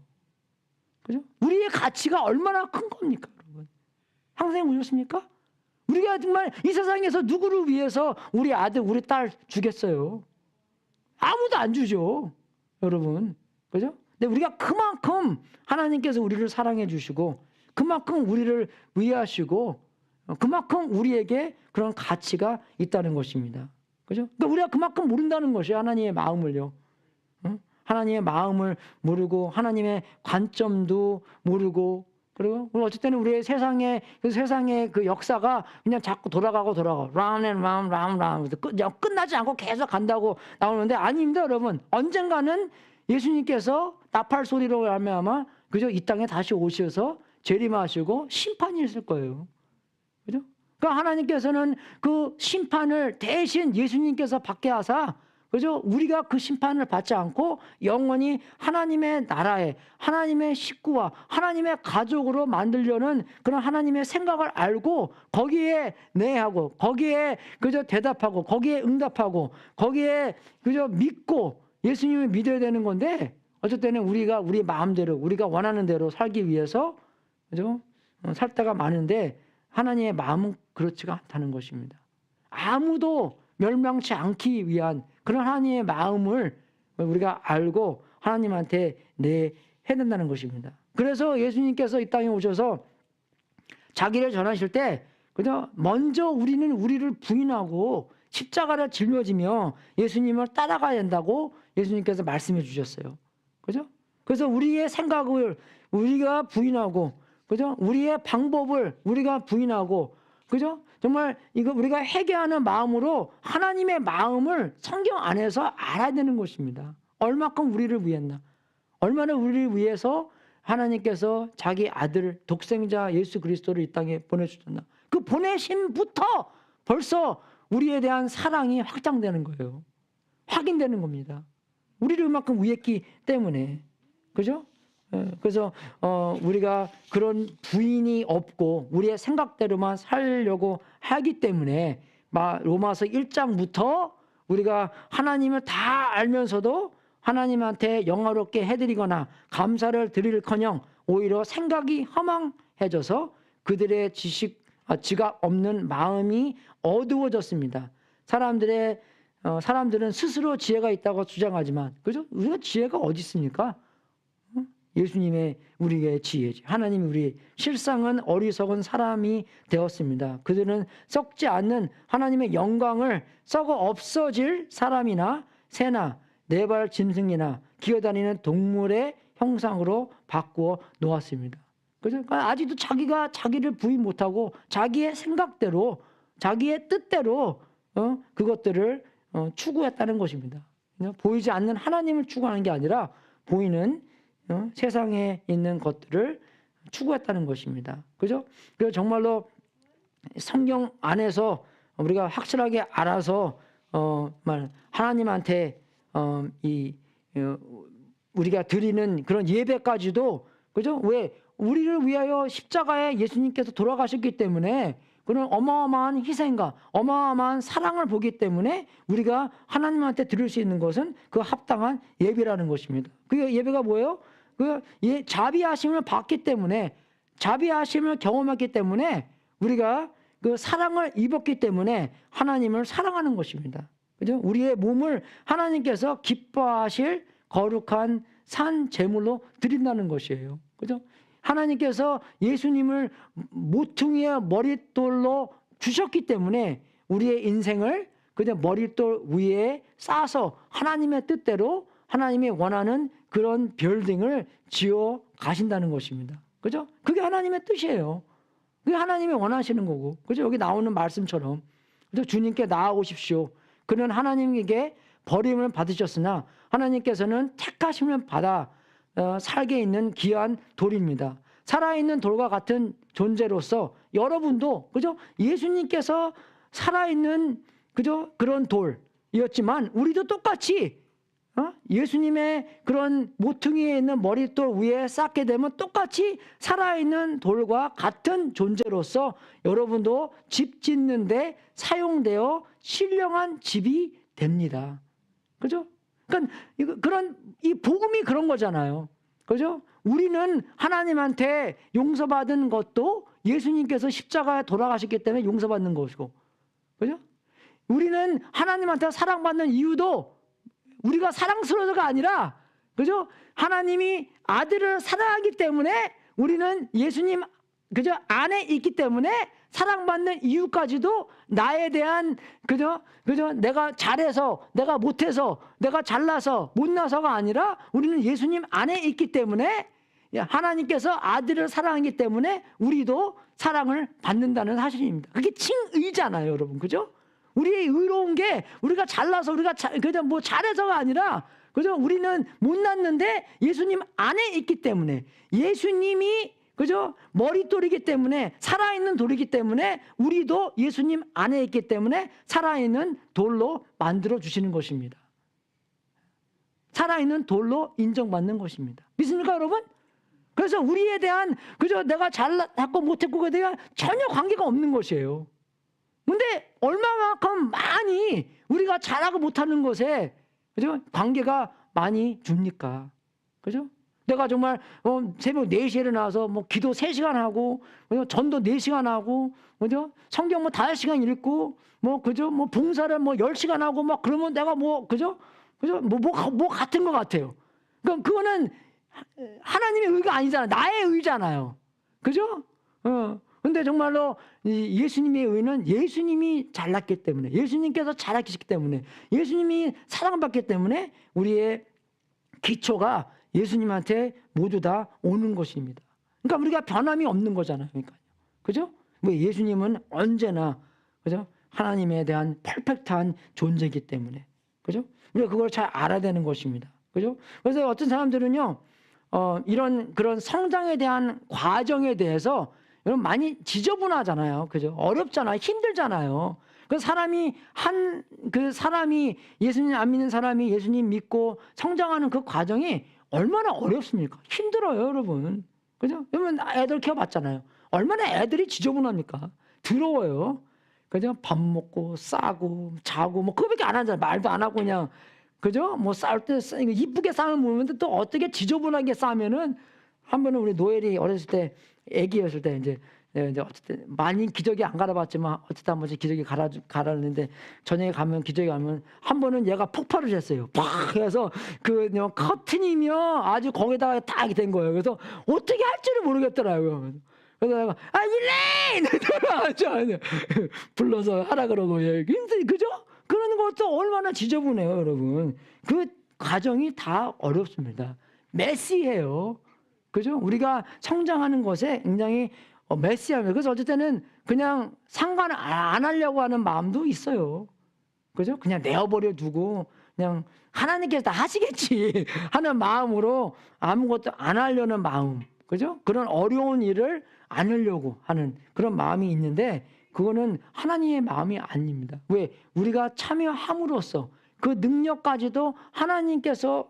그죠? 우리의 가치가 얼마나 큰 겁니까, 여러분? 항상 보셨습니까? 우리가 정말 이 세상에서 누구를 위해서 우리 아들, 우리 딸 주겠어요? 아무도 안 주죠, 여러분. 그죠? 근데 우리가 그만큼 하나님께서 우리를 사랑해 주시고, 그만큼 우리를 위하시고, 그만큼 우리에게 그런 가치가 있다는 것입니다. 그죠? 그러니까 우리가 그만큼 모른다는 것이에요, 하나님의 마음을요. 하나님의 마음을 모르고, 하나님의 관점도 모르고, 그리고 어쨌든 우리의 세상의 그 역사가 그냥 자꾸 돌아가고, round and round, 끝나지 않고 계속 간다고 나오는데, 아닙니다, 여러분. 언젠가는 예수님께서 나팔 소리로 말미암아, 그죠? 이 땅에 다시 오셔서 재림하시고 심판이 있을 거예요. 그죠? 그러니까 하나님께서는 그 심판을 대신 예수님께서 받게 하사, 그죠? 우리가 그 심판을 받지 않고 영원히 하나님의 나라에, 하나님의 식구와 하나님의 가족으로 만들려는 그런 하나님의 생각을 알고 거기에 내하고 거기에 그저 대답하고 거기에 응답하고 거기에 그저 믿고 예수님을 믿어야 되는 건데, 어쩔 때는 우리가 우리 마음대로 우리가 원하는 대로 살기 위해서 그죠? 살 때가 많은데 하나님의 마음은 그렇지가 않다는 것입니다. 아무도 멸망치 않기 위한 그런 하나님의 마음을 우리가 알고 하나님한테 내야 된다는 것입니다. 그래서 예수님께서 이 땅에 오셔서 자기를 전하실 때 그죠? 먼저 우리는 우리를 부인하고 십자가를 짊어지며 예수님을 따라가야 된다고 예수님께서 말씀해 주셨어요. 그죠? 그래서 우리의 생각을 우리가 부인하고, 그죠? 우리의 방법을 우리가 부인하고, 그죠? 정말 이거 우리가 회개하는 마음으로 하나님의 마음을 성경 안에서 알아야 되는 것입니다. 얼마큼 우리를 위했나? 얼마나 우리를 위해서 하나님께서 자기 아들 독생자 예수 그리스도를 이 땅에 보내주셨나? 그 보내심부터 벌써 우리에 대한 사랑이 확장되는 거예요. 확인되는 겁니다. 우리를 그만큼 위했기 때문에. 그죠? 그래서 우리가 그런 부인이 없고 우리의 생각대로만 살려고 하기 때문에 로마서 1장부터 우리가 하나님을 다 알면서도 하나님한테 영화롭게 해드리거나 감사를 드릴커녕 오히려 생각이 허망해져서 그들의 지각 없는 마음이 어두워졌습니다. 사람들은 스스로 지혜가 있다고 주장하지만, 그죠? 우리가 지혜가 어디 있습니까? 예수님의 우리의 지혜지. 하나님이 우리 실상은 어리석은 사람이 되었습니다. 그들은 썩지 않는 하나님의 영광을 썩어 없어질 사람이나 새나 네발 짐승이나 기어다니는 동물의 형상으로 바꾸어 놓았습니다. 그죠? 그러니까 아직도 자기가 자기를 부인 못하고 자기의 생각대로 자기의 뜻대로 그것들을 추구했다는 것입니다. 보이지 않는 하나님을 추구하는 게 아니라 보이는 세상에 있는 것들을 추구했다는 것입니다. 그죠? 그래서 정말로 성경 안에서 우리가 확실하게 알아서 하나님한테 우리가 드리는 그런 예배까지도, 그죠? 왜? 우리를 위하여 십자가에 예수님께서 돌아가셨기 때문에 그런 어마어마한 희생과 어마어마한 사랑을 보기 때문에 우리가 하나님한테 드릴 수 있는 것은 그 합당한 예배라는 것입니다. 그 예배가 뭐예요? 그 자비하심을 받기 때문에, 자비하심을 경험했기 때문에 우리가 그 사랑을 입었기 때문에 하나님을 사랑하는 것입니다. 그죠? 우리의 몸을 하나님께서 기뻐하실 거룩한 산 제물로 드린다는 것이에요. 그죠? 하나님께서 예수님을 모퉁이의 머릿돌로 주셨기 때문에 우리의 인생을 그냥 머릿돌 위에 쌓아서 하나님의 뜻대로 하나님이 원하는 그런 빌딩을 지어 가신다는 것입니다. 그죠? 그게 하나님의 뜻이에요. 그게 하나님이 원하시는 거고. 그죠? 여기 나오는 말씀처럼. 그죠? 주님께 나아오십시오. 그는 하나님에게 버림을 받으셨으나 하나님께서는 택하심을 받아 살게 있는 귀한 돌입니다. 살아있는 돌과 같은 존재로서 여러분도, 그죠? 예수님께서 살아있는, 그죠? 그런 돌이었지만 우리도 똑같이 예수님의 그런 모퉁이에 있는 머릿돌 위에 쌓게 되면 똑같이 살아있는 돌과 같은 존재로서 여러분도 집 짓는데 사용되어 신령한 집이 됩니다. 그죠? 그러니까 이 복음이 그런 거잖아요. 그죠? 우리는 하나님한테 용서받은 것도 예수님께서 십자가에 돌아가셨기 때문에 용서받는 것이고, 그죠? 우리는 하나님한테 사랑받는 이유도 우리가 사랑스러워서가 아니라, 그죠? 하나님이 아들을 사랑하기 때문에 우리는 예수님, 그죠? 안에 있기 때문에 사랑받는 이유까지도 나에 대한, 그죠? 내가 잘해서, 내가 못해서, 내가 잘나서, 못나서가 아니라 우리는 예수님 안에 있기 때문에 하나님께서 아들을 사랑하기 때문에 우리도 사랑을 받는다는 사실입니다. 그게 칭의잖아요, 여러분. 그죠? 우리의 의로운 게 우리가 잘나서 우리가 그냥 뭐 잘해서가 아니라, 그죠? 우리는 못났는데 예수님 안에 있기 때문에 예수님이 그죠? 머릿돌이기 때문에, 살아있는 돌이기 때문에 우리도 예수님 안에 있기 때문에 살아있는 돌로 만들어 주시는 것입니다. 살아있는 돌로 인정받는 것입니다. 믿습니까, 여러분? 그래서 우리에 대한, 그죠? 내가 잘했고 못했고에 대한 전혀 관계가 없는 것이에요. 근데 얼마만큼 많이 우리가 잘하고 못하는 것에, 그죠? 관계가 많이 줍니까? 그죠? 내가 정말 새벽 4시에 일어나서 뭐 기도 3시간 하고, 전도 4시간 하고, 그죠? 성경 뭐 5시간 읽고, 뭐, 그죠? 뭐 봉사를 뭐 10시간 하고, 막 그러면 내가 뭐, 그죠? 그죠? 뭐 같은 것 같아요. 그거는 하나님의 의가 아니잖아요. 나의 의잖아요. 그죠? 근데 정말로 예수님의 의는 예수님이 잘났기 때문에, 예수님께서 잘하시기 때문에, 예수님이 사랑받기 때문에 우리의 기초가 예수님한테 모두 다 오는 것입니다. 그러니까 우리가 변함이 없는 거잖아요. 그러니까. 그죠? 뭐 예수님은 언제나, 그죠? 하나님에 대한 퍼펙트한 존재이기 때문에. 그죠? 우리가 그걸 잘 알아야 되는 것입니다. 그죠? 그래서 어떤 사람들은요, 이런 그런 성장에 대한 과정에 대해서 여러분 많이 지저분하잖아요. 그죠? 어렵잖아요. 힘들잖아요. 그 사람이 예수님 안 믿는 사람이 예수님 믿고 성장하는 그 과정이 얼마나 어렵습니까? 힘들어요, 여러분. 그죠? 여러분 애들 키워봤잖아요. 얼마나 애들이 지저분합니까? 더러워요. 그죠? 밥 먹고 싸고 자고 뭐 그거밖에 안 하잖아요. 말도 안 하고 그냥, 그죠? 뭐 싸울 때 이쁘게 싸면 모르는데 또 어떻게 지저분하게 싸면은, 한 번은 우리 노엘이 어렸을 때, 애기였을 때 이제 어쨌든 많이 기저귀 안 갈아봤지만 어쨌든 한 번씩 기저귀 갈았는데, 저녁에 가면 기저귀 가면 한 번은 얘가 폭발을 했어요. 팍 해서 그 커튼이며 아주 거기다가 딱 된 거예요. 그래서 어떻게 할지를 모르겠더라고요. 그래서 내가 일레인 불러서 하라 그러고, 그죠? 그런 것도 얼마나 지저분해요, 여러분. 그 과정이 다 어렵습니다. 메시해요. 그죠? 우리가 성장하는 것에 굉장히 메시합니다. 그래서 어쩔 때는 그냥 상관 안 하려고 하는 마음도 있어요. 그죠? 그냥 내어버려 두고 그냥 하나님께서 다 하시겠지 하는 마음으로 아무것도 안 하려는 마음. 그죠? 그런 어려운 일을 안 하려고 하는 그런 마음이 있는데, 그거는 하나님의 마음이 아닙니다. 왜? 우리가 참여함으로써 그 능력까지도 하나님께서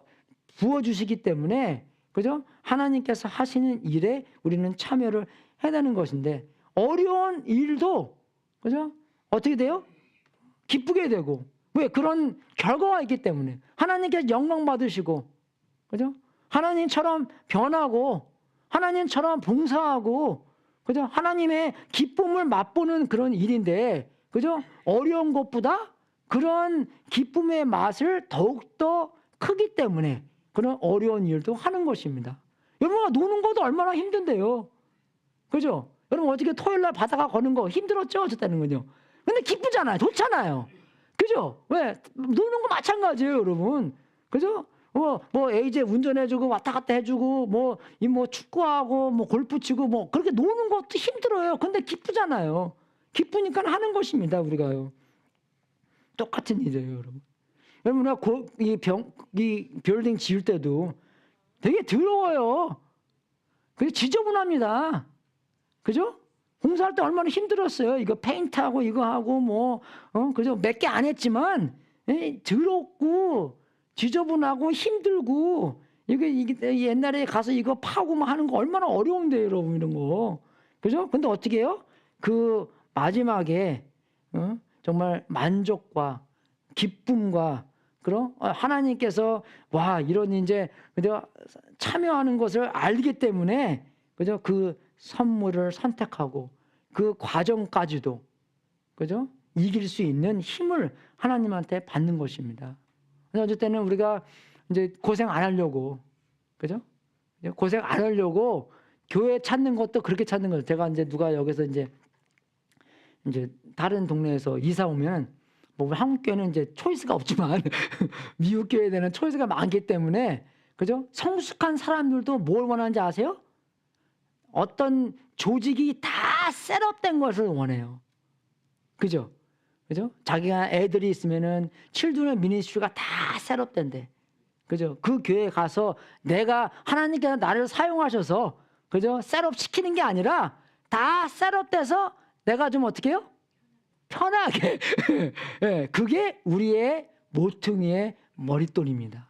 부어주시기 때문에, 그죠? 하나님께서 하시는 일에 우리는 참여를 해야 되는 것인데, 어려운 일도, 그죠? 어떻게 돼요? 기쁘게 되고. 왜? 그런 결과가 있기 때문에. 하나님께서 영광 받으시고, 그죠? 하나님처럼 변하고, 하나님처럼 봉사하고, 그죠? 하나님의 기쁨을 맛보는 그런 일인데, 그죠? 어려운 것보다 그런 기쁨의 맛을 더욱더 크기 때문에 그런 어려운 일도 하는 것입니다. 여러분, 노는 것도 얼마나 힘든데요. 그죠? 여러분, 어저께 토요일 날 바다가 거는 거 힘들었죠? 어쨌다는 건요. 근데 기쁘잖아요. 좋잖아요. 그죠? 왜? 노는 거 마찬가지예요, 여러분. 그죠? 뭐 AJ 운전해주고 왔다 갔다 해주고 뭐 축구하고 뭐 골프 치고 뭐 그렇게 노는 것도 힘들어요. 근데 기쁘잖아요. 기쁘니까 하는 것입니다, 우리가요. 똑같은 일이에요, 여러분. 여러분, 이 빌딩 지을 때도 되게 더러워요. 그게 지저분합니다. 그죠? 공사할 때 얼마나 힘들었어요. 이거 페인트하고 이거 하고 그죠? 몇 개 안 했지만 더럽고 지저분하고 힘들고, 이게 옛날에 가서 이거 파고 하는 거 얼마나 어려운데, 여러분, 이런 거. 그죠? 근데 어떻게 해요? 그 마지막에 정말 만족과 기쁨과 그런 하나님께서 이런 이제 그죠? 참여하는 것을 알기 때문에, 그죠? 그 선물을 선택하고 그 과정까지도, 그죠? 이길 수 있는 힘을 하나님한테 받는 것입니다. 어쩔 때는 우리가 이제 고생 안 하려고, 그죠? 고생 안 하려고 교회 찾는 것도 그렇게 찾는 거예요. 제가 이제 누가 여기서 이제 다른 동네에서 이사 오면, 뭐 한국 교회는 이제 초이스가 없지만 미국 교회에 대한 초이스가 많기 때문에, 그죠? 성숙한 사람들도 뭘 원하는지 아세요? 어떤 조직이 다 셋업된 것을 원해요. 그죠? 그죠? 자기가 애들이 있으면은 칠드런 미니스트리가 다 셋업된대. 그죠? 그 교회에 가서 내가 하나님께서 나를 사용하셔서 그죠? 셋업 시키는 게 아니라 다 셋업돼서 내가 좀 어떻게 해요? 편하게. 예, 그게 우리의 모퉁이의 머릿돌입니다.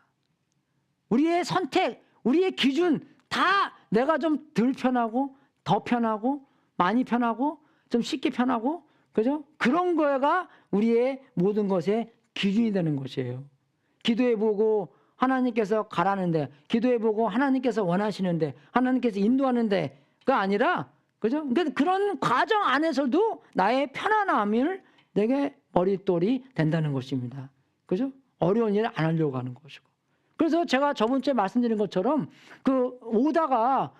우리의 선택, 우리의 기준 다 내가 좀 덜 편하고 더 편하고 많이 편하고 좀 쉽게 편하고 그죠? 그런 거가 우리의 모든 것의 기준이 되는 것이에요. 기도해보고 하나님께서 가라는데, 기도해보고 하나님께서 원하시는데, 하나님께서 인도하는데 가 아니라 그죠? 그러니까 그런 과정 안에서도 나의 편안함을 내게 머릿돌이 된다는 것입니다. 그죠? 어려운 일을 안 하려고 하는 것이고. 그래서 제가 저번 주에 말씀드린 것처럼 그 오다가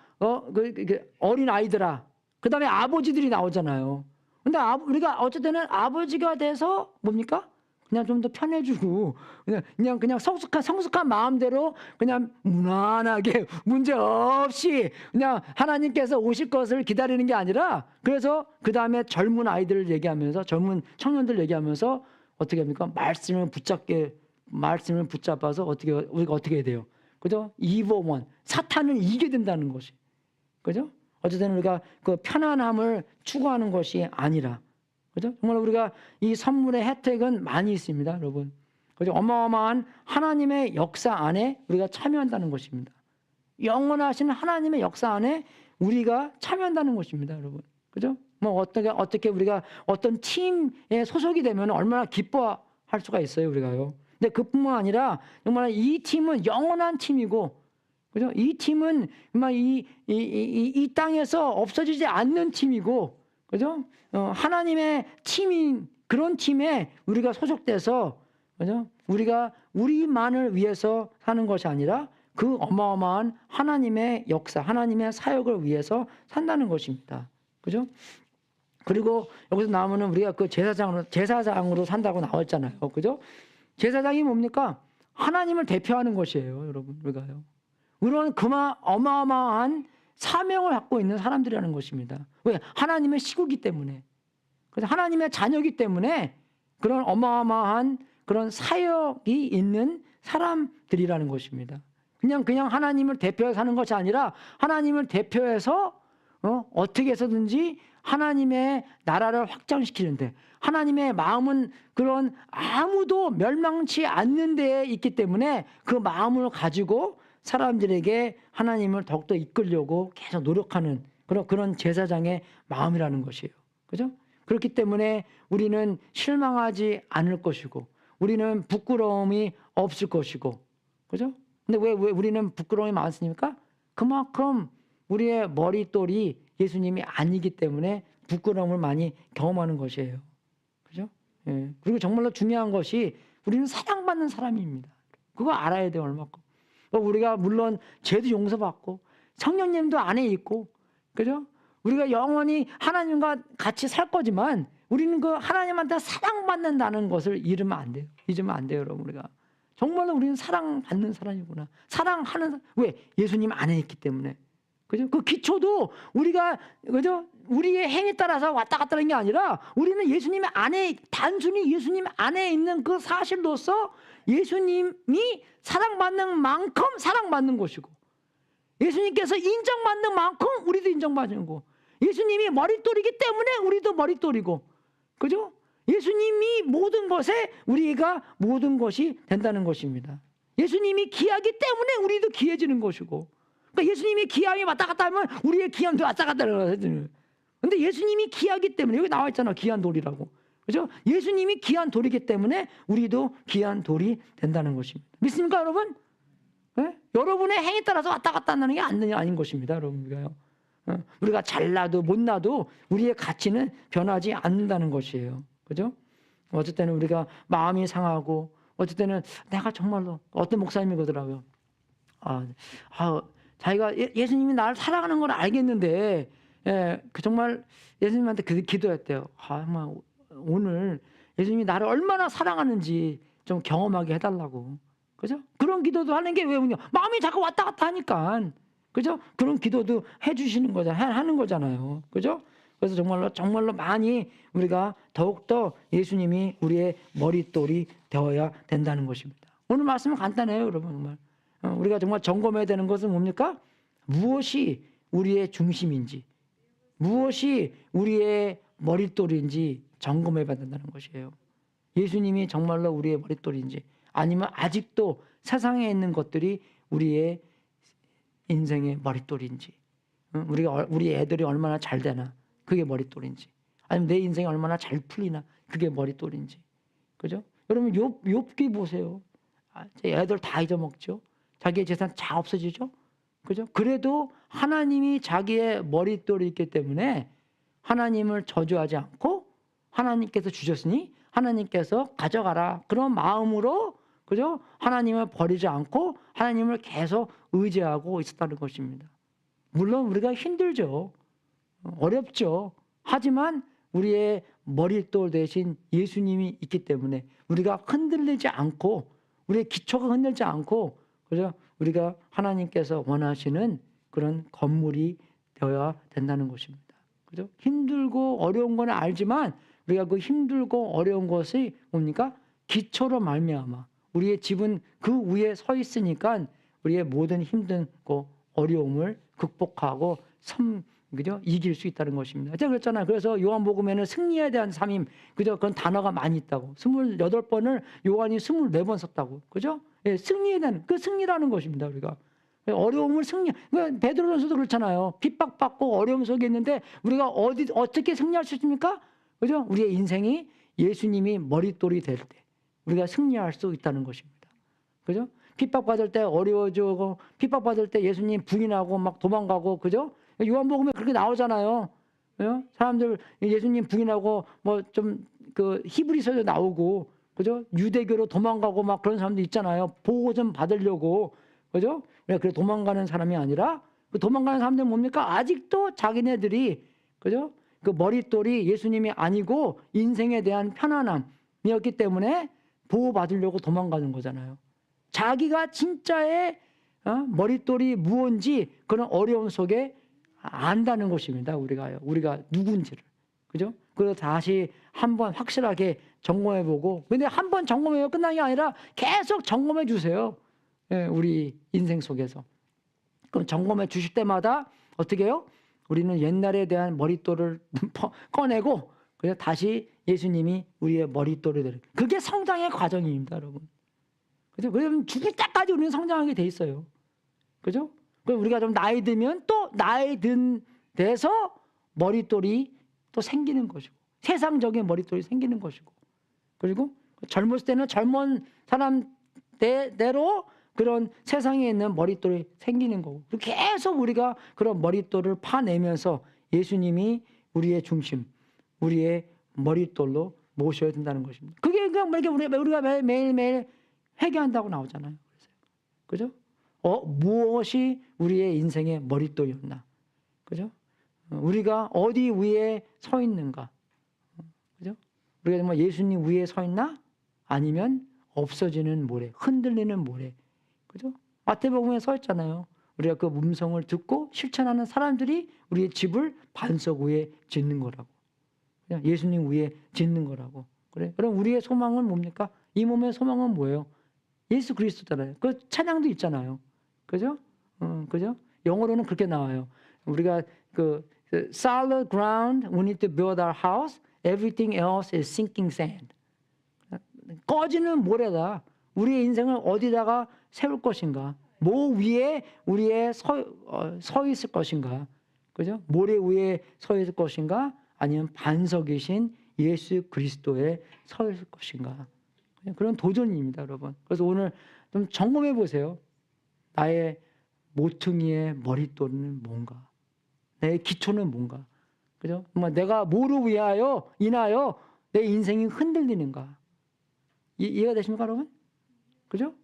어린 아이들아, 그 다음에 아버지들이 나오잖아요. 근데 우리가 어쨌든 아버지가 돼서 뭡니까? 그냥 좀 더 편해지고 그냥 성숙한 마음대로 그냥 무난하게 문제 없이 그냥 하나님께서 오실 것을 기다리는 게 아니라, 그래서 그 다음에 젊은 아이들을 얘기하면서 젊은 청년들 얘기하면서 어떻게 합니까? 말씀을 붙잡아서 우리가 어떻게 해야 돼요? 그죠? 이보원 사탄을 이기게 된다는 것이, 그죠? 어쨌든 우리가 그 편안함을 추구하는 것이 아니라, 그죠? 정말 우리가 이 선물의 혜택은 많이 있습니다, 여러분. 그죠? 어마어마한 하나님의 역사 안에 우리가 참여한다는 것입니다. 영원하신 하나님의 역사 안에 우리가 참여한다는 것입니다, 여러분. 그죠? 뭐 어떻게 우리가 어떤 팀에 소속이 되면 얼마나 기뻐할 수가 있어요, 우리가요. 근데 그뿐만 아니라 정말 이 팀은 영원한 팀이고, 그죠? 이 팀은 정말 이 땅에서 없어지지 않는 팀이고, 그죠? 하나님의 팀인 그런 팀에 우리가 소속돼서, 그죠? 우리가 우리만을 위해서 사는 것이 아니라 그 어마어마한 하나님의 역사, 하나님의 사역을 위해서 산다는 것입니다. 그죠? 그리고 여기서 나오면 우리가 그 제사장으로 산다고 나왔잖아요. 그죠? 제사장이 뭡니까? 하나님을 대표하는 것이에요, 여러분. 우리가요. 우리는 어마어마한 사명을 갖고 있는 사람들이라는 것입니다. 왜? 하나님의 식구이기 때문에. 그래서 하나님의 자녀이기 때문에 그런 어마어마한 그런 사역이 있는 사람들이라는 것입니다. 그냥 하나님을 대표해서 사는 것이 아니라 하나님을 대표해서 어떻게 해서든지 하나님의 나라를 확장시키는데, 하나님의 마음은 그런 아무도 멸망치 않는 데에 있기 때문에 그 마음을 가지고 사람들에게 하나님을 더욱더 이끌려고 계속 노력하는 그런 제사장의 마음이라는 것이에요. 그죠? 그렇기 때문에 우리는 실망하지 않을 것이고, 우리는 부끄러움이 없을 것이고, 그죠? 근데 왜 우리는 부끄러움이 많습니까? 그만큼 우리의 머릿돌이 예수님이 아니기 때문에 부끄러움을 많이 경험하는 것이에요. 그죠? 예. 그리고 정말로 중요한 것이 우리는 사랑받는 사람입니다. 그거 알아야 돼요, 얼마큼. 우리가 물론 죄도 용서받고 성령님도 안에 있고, 그죠? 우리가 영원히 하나님과 같이 살 거지만 우리는 그 하나님한테 사랑받는다는 것을 잊으면 안 돼요. 여러분. 우리가 정말로 우리는 사랑받는 사람이구나. 사랑하는 왜? 예수님 안에 있기 때문에. 그죠? 그 기초도 우리가, 그죠? 우리의 행에 따라서 왔다 갔다 하는 게 아니라 우리는 예수님 안에, 단순히 예수님 안에 있는 그 사실로서 예수님이 사랑받는 만큼 사랑받는 것이고, 예수님께서 인정받는 만큼 우리도 인정받는 거고, 예수님이 머릿돌이기 때문에 우리도 머릿돌이고, 그죠? 예수님이 모든 것에 우리가 모든 것이 된다는 것입니다. 예수님이 귀하기 때문에 우리도 귀해지는 것이고, 그러니까 예수님이 귀함이 왔다 갔다 하면 우리의 귀함도 왔다 갔다 하거든요. 근데 예수님이 귀하기 때문에, 여기 나와 있잖아, 귀한 돌이라고. 그죠? 예수님이 귀한 돌이기 때문에 우리도 귀한 돌이 된다는 것입니다. 믿습니까, 여러분? 네? 여러분의 행에 따라서 왔다 갔다 한다는 게 아닌 것입니다, 여러분. 우리가 잘나도 못나도 우리의 가치는 변하지 않는다는 것이에요. 그죠? 어쨌든 우리가 마음이 상하고, 어쨌든 내가 정말로, 어떤 목사님이 그러더라고요. 자기가 예수님이 나를 사랑하는 걸 알겠는데, 정말 예수님한테 기도했대요. 오늘 예수님이 나를 얼마나 사랑하는지 좀 경험하게 해달라고. 그죠? 그런 기도도 하는 게 왜 마음이 자꾸 왔다 갔다 하니까. 그죠? 그런 기도도 해주시는 하는 거잖아요. 그죠? 그래서 정말로 많이 우리가 더욱더 예수님이 우리의 머릿돌이 되어야 된다는 것입니다. 오늘 말씀은 간단해요, 여러분. 정말. 우리가 정말 점검해야 되는 것은 뭡니까? 무엇이 우리의 중심인지, 무엇이 우리의 머릿돌인지 점검해 봐야 된다는 것이에요. 예수님이 정말로 우리의 머릿돌인지, 아니면 아직도 세상에 있는 것들이 우리의 인생의 머릿돌인지, 우리 애들이 얼마나 잘 되나 그게 머릿돌인지, 아니면 내 인생이 얼마나 잘 풀리나 그게 머릿돌인지. 그죠? 여러분 욥기 보세요. 애들 다 잊어먹죠. 자기의 재산 다 없어지죠. 그죠? 그래도 하나님이 자기의 머릿돌이 있기 때문에 하나님을 저주하지 않고, 하나님께서 주셨으니 하나님께서 가져가라, 그런 마음으로, 그죠? 하나님을 버리지 않고 하나님을 계속 의지하고 있었다는 것입니다. 물론 우리가 힘들죠. 어렵죠. 하지만 우리의 머릿돌 대신 예수님이 있기 때문에 우리가 흔들리지 않고, 우리의 기초가 흔들리지 않고, 그죠? 우리가 하나님께서 원하시는 그런 건물이 되어야 된다는 것입니다. 그죠? 힘들고 어려운 건 알지만 우리가 그 힘들고 어려운 것이 뭡니까? 기초로 말미암아 우리의 집은 그 위에 서 있으니까 우리의 모든 힘든 거 어려움을 극복하고 그죠? 이길 수 있다는 것입니다. 제가 그랬잖아요. 그래서 요한복음에는 승리에 대한 삶임, 그죠? 그런 단어가 많이 있다고. 28번을 요한이 24번 썼다고. 그죠? 예, 승리에 대한, 그 승리라는 것입니다, 우리가. 어려움을 승리, 그러니까 베드로전서도 그렇잖아요. 핍박받고 어려움 속에 있는데 우리가 어떻게 승리할 수 있습니까? 그죠? 우리의 인생이 예수님이 머릿돌이 될 때 우리가 승리할 수 있다는 것입니다. 그죠? 핍박받을 때 어려워지고, 핍박받을 때 예수님 부인하고 막 도망가고, 그죠? 요한복음에 그렇게 나오잖아요. 사람들 예수님 부인하고 뭐 좀 그 히브리서도 나오고, 그죠? 유대교로 도망가고 막 그런 사람도 있잖아요. 보호 좀 받으려고, 그죠? 그래 도망가는 사람이 아니라, 그 도망가는 사람들은 뭡니까? 아직도 자기네들이, 그죠? 그 머릿돌이 예수님이 아니고 인생에 대한 편안함이었기 때문에 보호받으려고 도망가는 거잖아요. 자기가 진짜의 머릿돌이 무언지 그런 어려움 속에 안다는 것입니다. 우리가 누군지를. 그죠? 그래서 다시 한번 확실하게 점검해보고, 근데 한번 점검해서 끝난 게 아니라 계속 점검해 주세요. 예, 우리 인생 속에서. 그럼 점검해 주실 때마다 어떻게 해요? 우리는 옛날에 대한 머릿돌을 꺼내고, 그래서 다시 예수님이 우리의 머릿돌이 되는, 그게 성장의 과정입니다, 여러분. 그죠? 그러면 죽을 때까지 우리는 성장하게 돼 있어요. 그죠? 그럼 우리가 좀 나이 들면 또 나이 든 데서 머릿돌이 또 생기는 것이고, 세상적인 머릿돌이 생기는 것이고, 그리고 젊었을 때는 젊은 사람대로 그런 세상에 있는 머릿돌이 생기는 거고, 계속 우리가 그런 머릿돌을 파내면서 예수님이 우리의 중심, 우리의 머릿돌로 모셔야 된다는 것입니다. 그게 그냥 우리가 매일매일 회개한다고 나오잖아요. 그죠? 무엇이 우리의 인생의 머릿돌이었나? 그죠? 우리가 어디 위에 서 있는가? 그죠? 우리가 정말 예수님 위에 서 있나? 아니면 없어지는 모래, 흔들리는 모래. 그죠? 마태복음에 써 있잖아요. 우리가 그 음성을 듣고 실천하는 사람들이 우리의 집을 반석 위에 짓는 거라고. 그냥 예수님 위에 짓는 거라고. 그래? 그럼 우리의 소망은 뭡니까? 이 몸의 소망은 뭐예요? 예수 그리스도잖아요. 그 찬양도 있잖아요. 그죠? 그죠? 영어로는 그렇게 나와요. 우리가 그 solid ground, we need to build our house. Everything else is sinking sand. 꺼지는 모래다. 우리의 인생을 어디다가 세울 것인가? 뭐 위에 우리의 서 있을 것인가? 그죠? 모래 위에 서 있을 것인가? 아니면 반석이신 예수 그리스도에 서 있을 것인가? 그런 도전입니다, 여러분. 그래서 오늘 좀 점검해 보세요. 나의 모퉁이의 머릿돌은 뭔가? 내 기초는 뭔가? 그죠? 내가 뭐로 인하여 내 인생이 흔들리는가? 이해가 되십니까, 여러분? 그죠?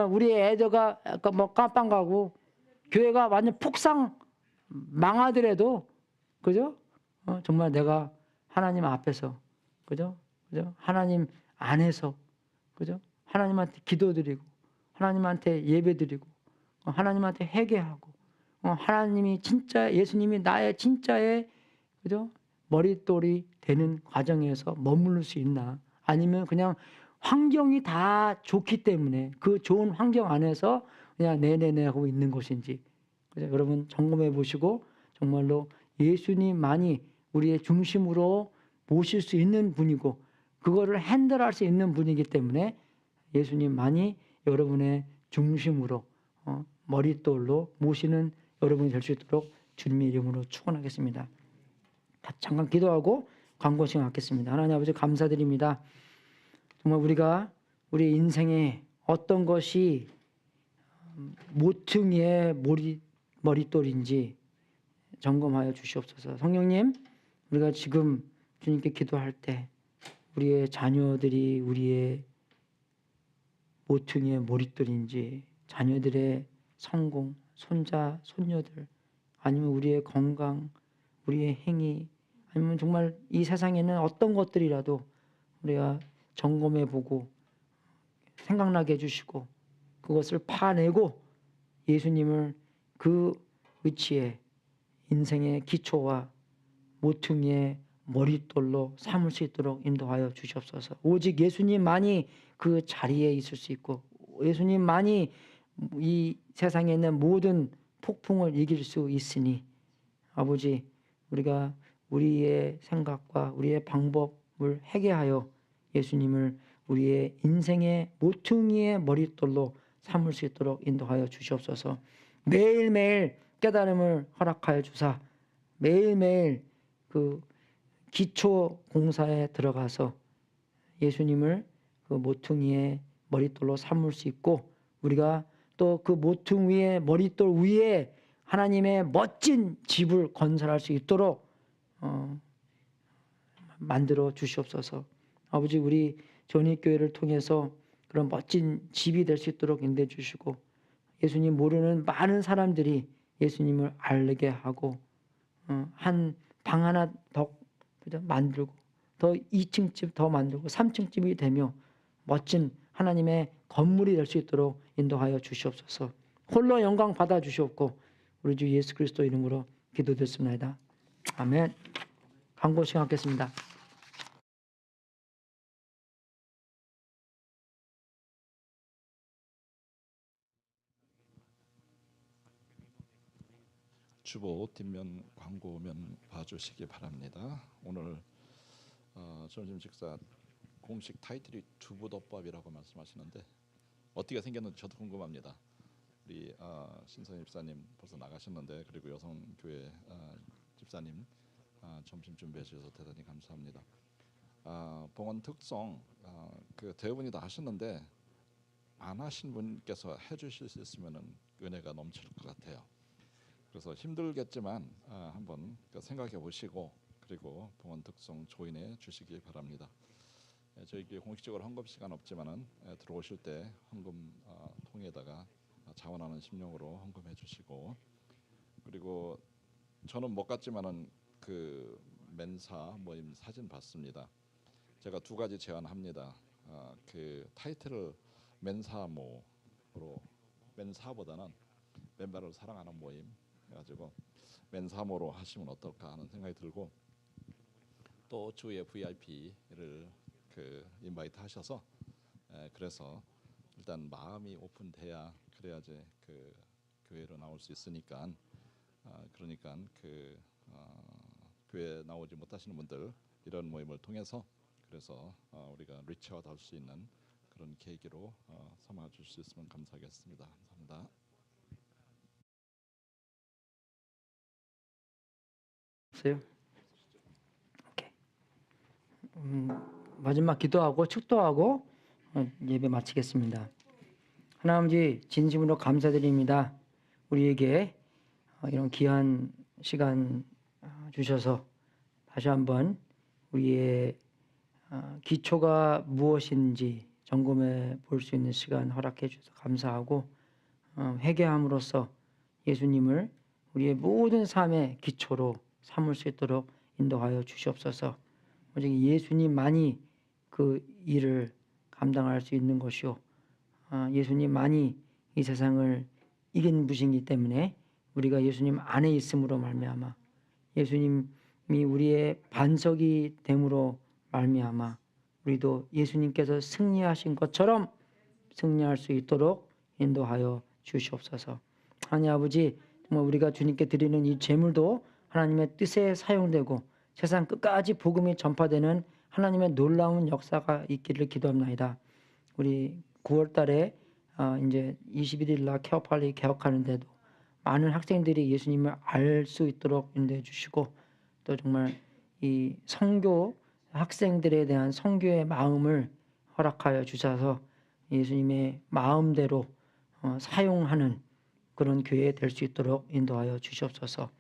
우리 애들가 뭐 깜빵 가고 교회가 완전 폭삭 망하더라도, 그죠? 정말 내가 하나님 앞에서, 그죠? 하나님 안에서, 그죠? 하나님한테 기도드리고, 하나님한테 예배드리고, 하나님한테 회개하고, 하나님이 진짜, 예수님이 나의 진짜의, 그죠? 머릿돌이 되는 과정에서 머무를 수 있나? 아니면 그냥 환경이 다 좋기 때문에 그 좋은 환경 안에서 그냥 네네네 하고 있는 것인지, 그래서 여러분 점검해 보시고 정말로 예수님만이 우리의 중심으로 모실 수 있는 분이고 그거를 핸들할 수 있는 분이기 때문에 예수님만이 여러분의 중심으로 머릿돌로 모시는 여러분이 될 수 있도록 주님의 이름으로 축원하겠습니다. 잠깐 기도하고 광고 시작하겠습니다. 하나님 아버지 감사드립니다. 정말 우리가 우리 인생에 어떤 것이 모퉁이의 머릿돌인지 점검하여 주시옵소서. 성령님, 우리가 지금 주님께 기도할 때 우리의 자녀들이 우리의 모퉁이의 머릿돌인지, 자녀들의 성공, 손자, 손녀들, 아니면 우리의 건강, 우리의 행위, 아니면 정말 이 세상에는 어떤 것들이라도 우리가 점검해 보고 생각나게 해주시고 그것을 파내고 예수님을 그 위치에 인생의 기초와 모퉁이의 머릿돌로 삼을 수 있도록 인도하여 주시옵소서. 오직 예수님만이 그 자리에 있을 수 있고 예수님만이 이 세상에 있는 모든 폭풍을 이길 수 있으니 아버지, 우리가 우리의 생각과 우리의 방법을 회개하여 예수님을 우리의 인생의 모퉁이의 머릿돌로 삼을 수 있도록 인도하여 주시옵소서. 매일매일 깨달음을 허락하여 주사 매일매일 그 기초 공사에 들어가서 예수님을 그 모퉁이의 머릿돌로 삼을 수 있고 우리가 또 그 모퉁이의 머릿돌 위에 하나님의 멋진 집을 건설할 수 있도록 만들어 주시옵소서. 아버지, 우리 전익교회를 통해서 그런 멋진 집이 될 수 있도록 인도해 주시고 예수님 모르는 많은 사람들이 예수님을 알게 하고 한 방 하나 더 만들고 더 2층 집 더 만들고 3층 집이 되며 멋진 하나님의 건물이 될 수 있도록 인도하여 주시옵소서. 홀로 영광 받아 주시옵고 우리 주 예수 그리스도 이름으로 기도드렸습니다. 아멘. 광고 시작하겠습니다. 주보 뒷면 광고면 봐주시기 바랍니다. 오늘 전심 직사 공식 타이틀이 두부덮밥이라고 말씀하시는데 어떻게 생겼는지 저도 궁금합니다. 우리 신선희 집사님 벌써 나가셨는데 그리고 여성교회 집사님 점심 준비해 주셔서 대단히 감사합니다. 봉헌 특성 그 대부분이 다 하셨는데 안 하신 분께서 해주실 수 있으면 은혜가 넘칠 것 같아요. 그래서 힘들겠지만 한번 생각해 보시고 그리고 봉헌 특성 조인해 주시기 바랍니다. 저희 공식적으로 헌금 시간 없지만은 들어오실 때 헌금 통에다가 자원하는 심령으로 헌금해 주시고 그리고 저는 못 갔지만은 그 맨사 모임 사진 봤습니다. 제가 두 가지 제안합니다. 그 타이틀을 맨사모로 맨사보다는 맨발을 사랑하는 모임 해가지고 맨사모로 하시면 어떨까 하는 생각이 들고 또 주위에 VIP를 그 인바이트 하셔서 그래서 일단 마음이 오픈돼야 그래야지 그 교회로 나올 수 있으니까 그러니까 그 교회 나오지 못하시는 분들 이런 모임을 통해서 그래서 우리가 리치아웃 할 수 있는 그런 계기로 삼아 줄 수 있으면 감사하겠습니다. 감사합니다. 없어요? 오케이. 마지막 기도하고 축도하고 예배 마치겠습니다. 하나님 진심으로 감사드립니다. 우리에게 이런 귀한 시간 주셔서 다시 한번 우리의 기초가 무엇인지 점검해 볼 수 있는 시간 허락해 주셔서 감사하고 회개함으로써 예수님을 우리의 모든 삶의 기초로 삼을 수 있도록 인도하여 주시옵소서. 오직 예수님만이 그 일을 감당할 수 있는 것이요 예수님만이 이 세상을 이긴 분이기 때문에 우리가 예수님 안에 있음으로 말미암아 예수님이 우리의 반석이 됨으로 말미암아 우리도 예수님께서 승리하신 것처럼 승리할 수 있도록 인도하여 주시옵소서. 하나님 아버지, 정말 우리가 주님께 드리는 이 제물도 하나님의 뜻에 사용되고 세상 끝까지 복음이 전파되는 하나님의 놀라운 역사가 있기를 기도합니다. 우리 9월 달에 이제 21일 날 케어팔리 개혁하는데도 많은 학생들이 예수님을 알 수 있도록 인도해 주시고 또 정말 이 선교 학생들에 대한 선교의 마음을 허락하여 주셔서 예수님의 마음대로 사용하는 그런 교회 될 수 있도록 인도하여 주시옵소서.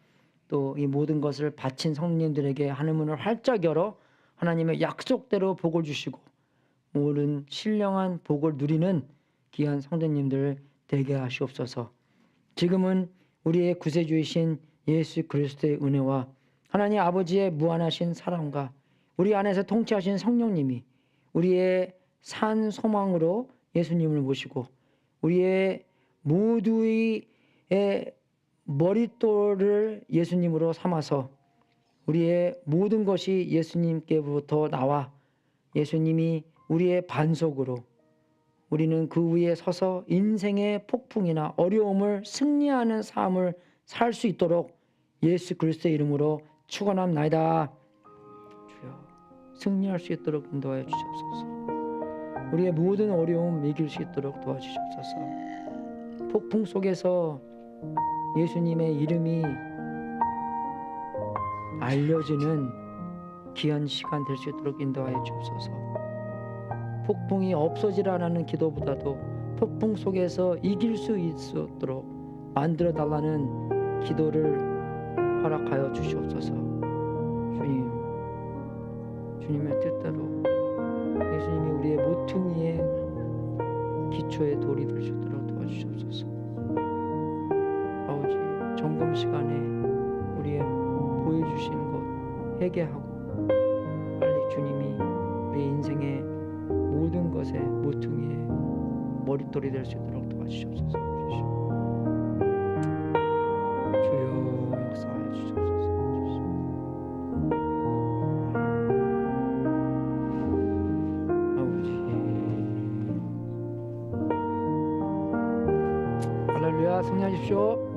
또 이 모든 것을 바친 성도님들에게 하늘문을 활짝 열어 하나님의 약속대로 복을 주시고 모든 신령한 복을 누리는 귀한 성도님들 되게 하시옵소서. 지금은 우리의 구세주이신 예수 그리스도의 은혜와 하나님 아버지의 무한하신 사랑과 우리 안에서 통치하신 성령님이 우리의 산 소망으로 예수님을 모시고 우리의 모두의 머릿돌을 예수님으로 삼아서 우리의 모든 것이 예수님께로부터 나와 예수님이 우리의 반석으로 우리는 그 위에 서서 인생의 폭풍이나 어려움을 승리하는 삶을 살 수 있도록 예수 그리스도의 이름으로 축원합나이다. 주여 승리할 수 있도록 인도하여 주시옵소서. 우리의 모든 어려움 이길 수 있도록 도와주시옵소서. 폭풍 속에서 예수님의 이름이 알려지는 귀한 시간 될 수 있도록 인도하여 주옵소서. 폭풍이 없어지라는 기도보다도 폭풍 속에서 이길 수 있도록 만들어 달라는 기도를 허락하여 주시옵소서. 주님, 주님의 뜻대로 예수님이 우리의 모퉁이의 기초의 돌이 될 수 있도록 도와주시옵소서. 아버지, 점검 시간에 우리의 보여주신 것 회개하고 빨리 주님이 우리 인생의 모든 것의 모퉁이의 머릿돌이 될 수 있도록 도와주시옵소서. 주여 역사하여 주시옵소서. 아버지, 할렐루야, 승리하십시오.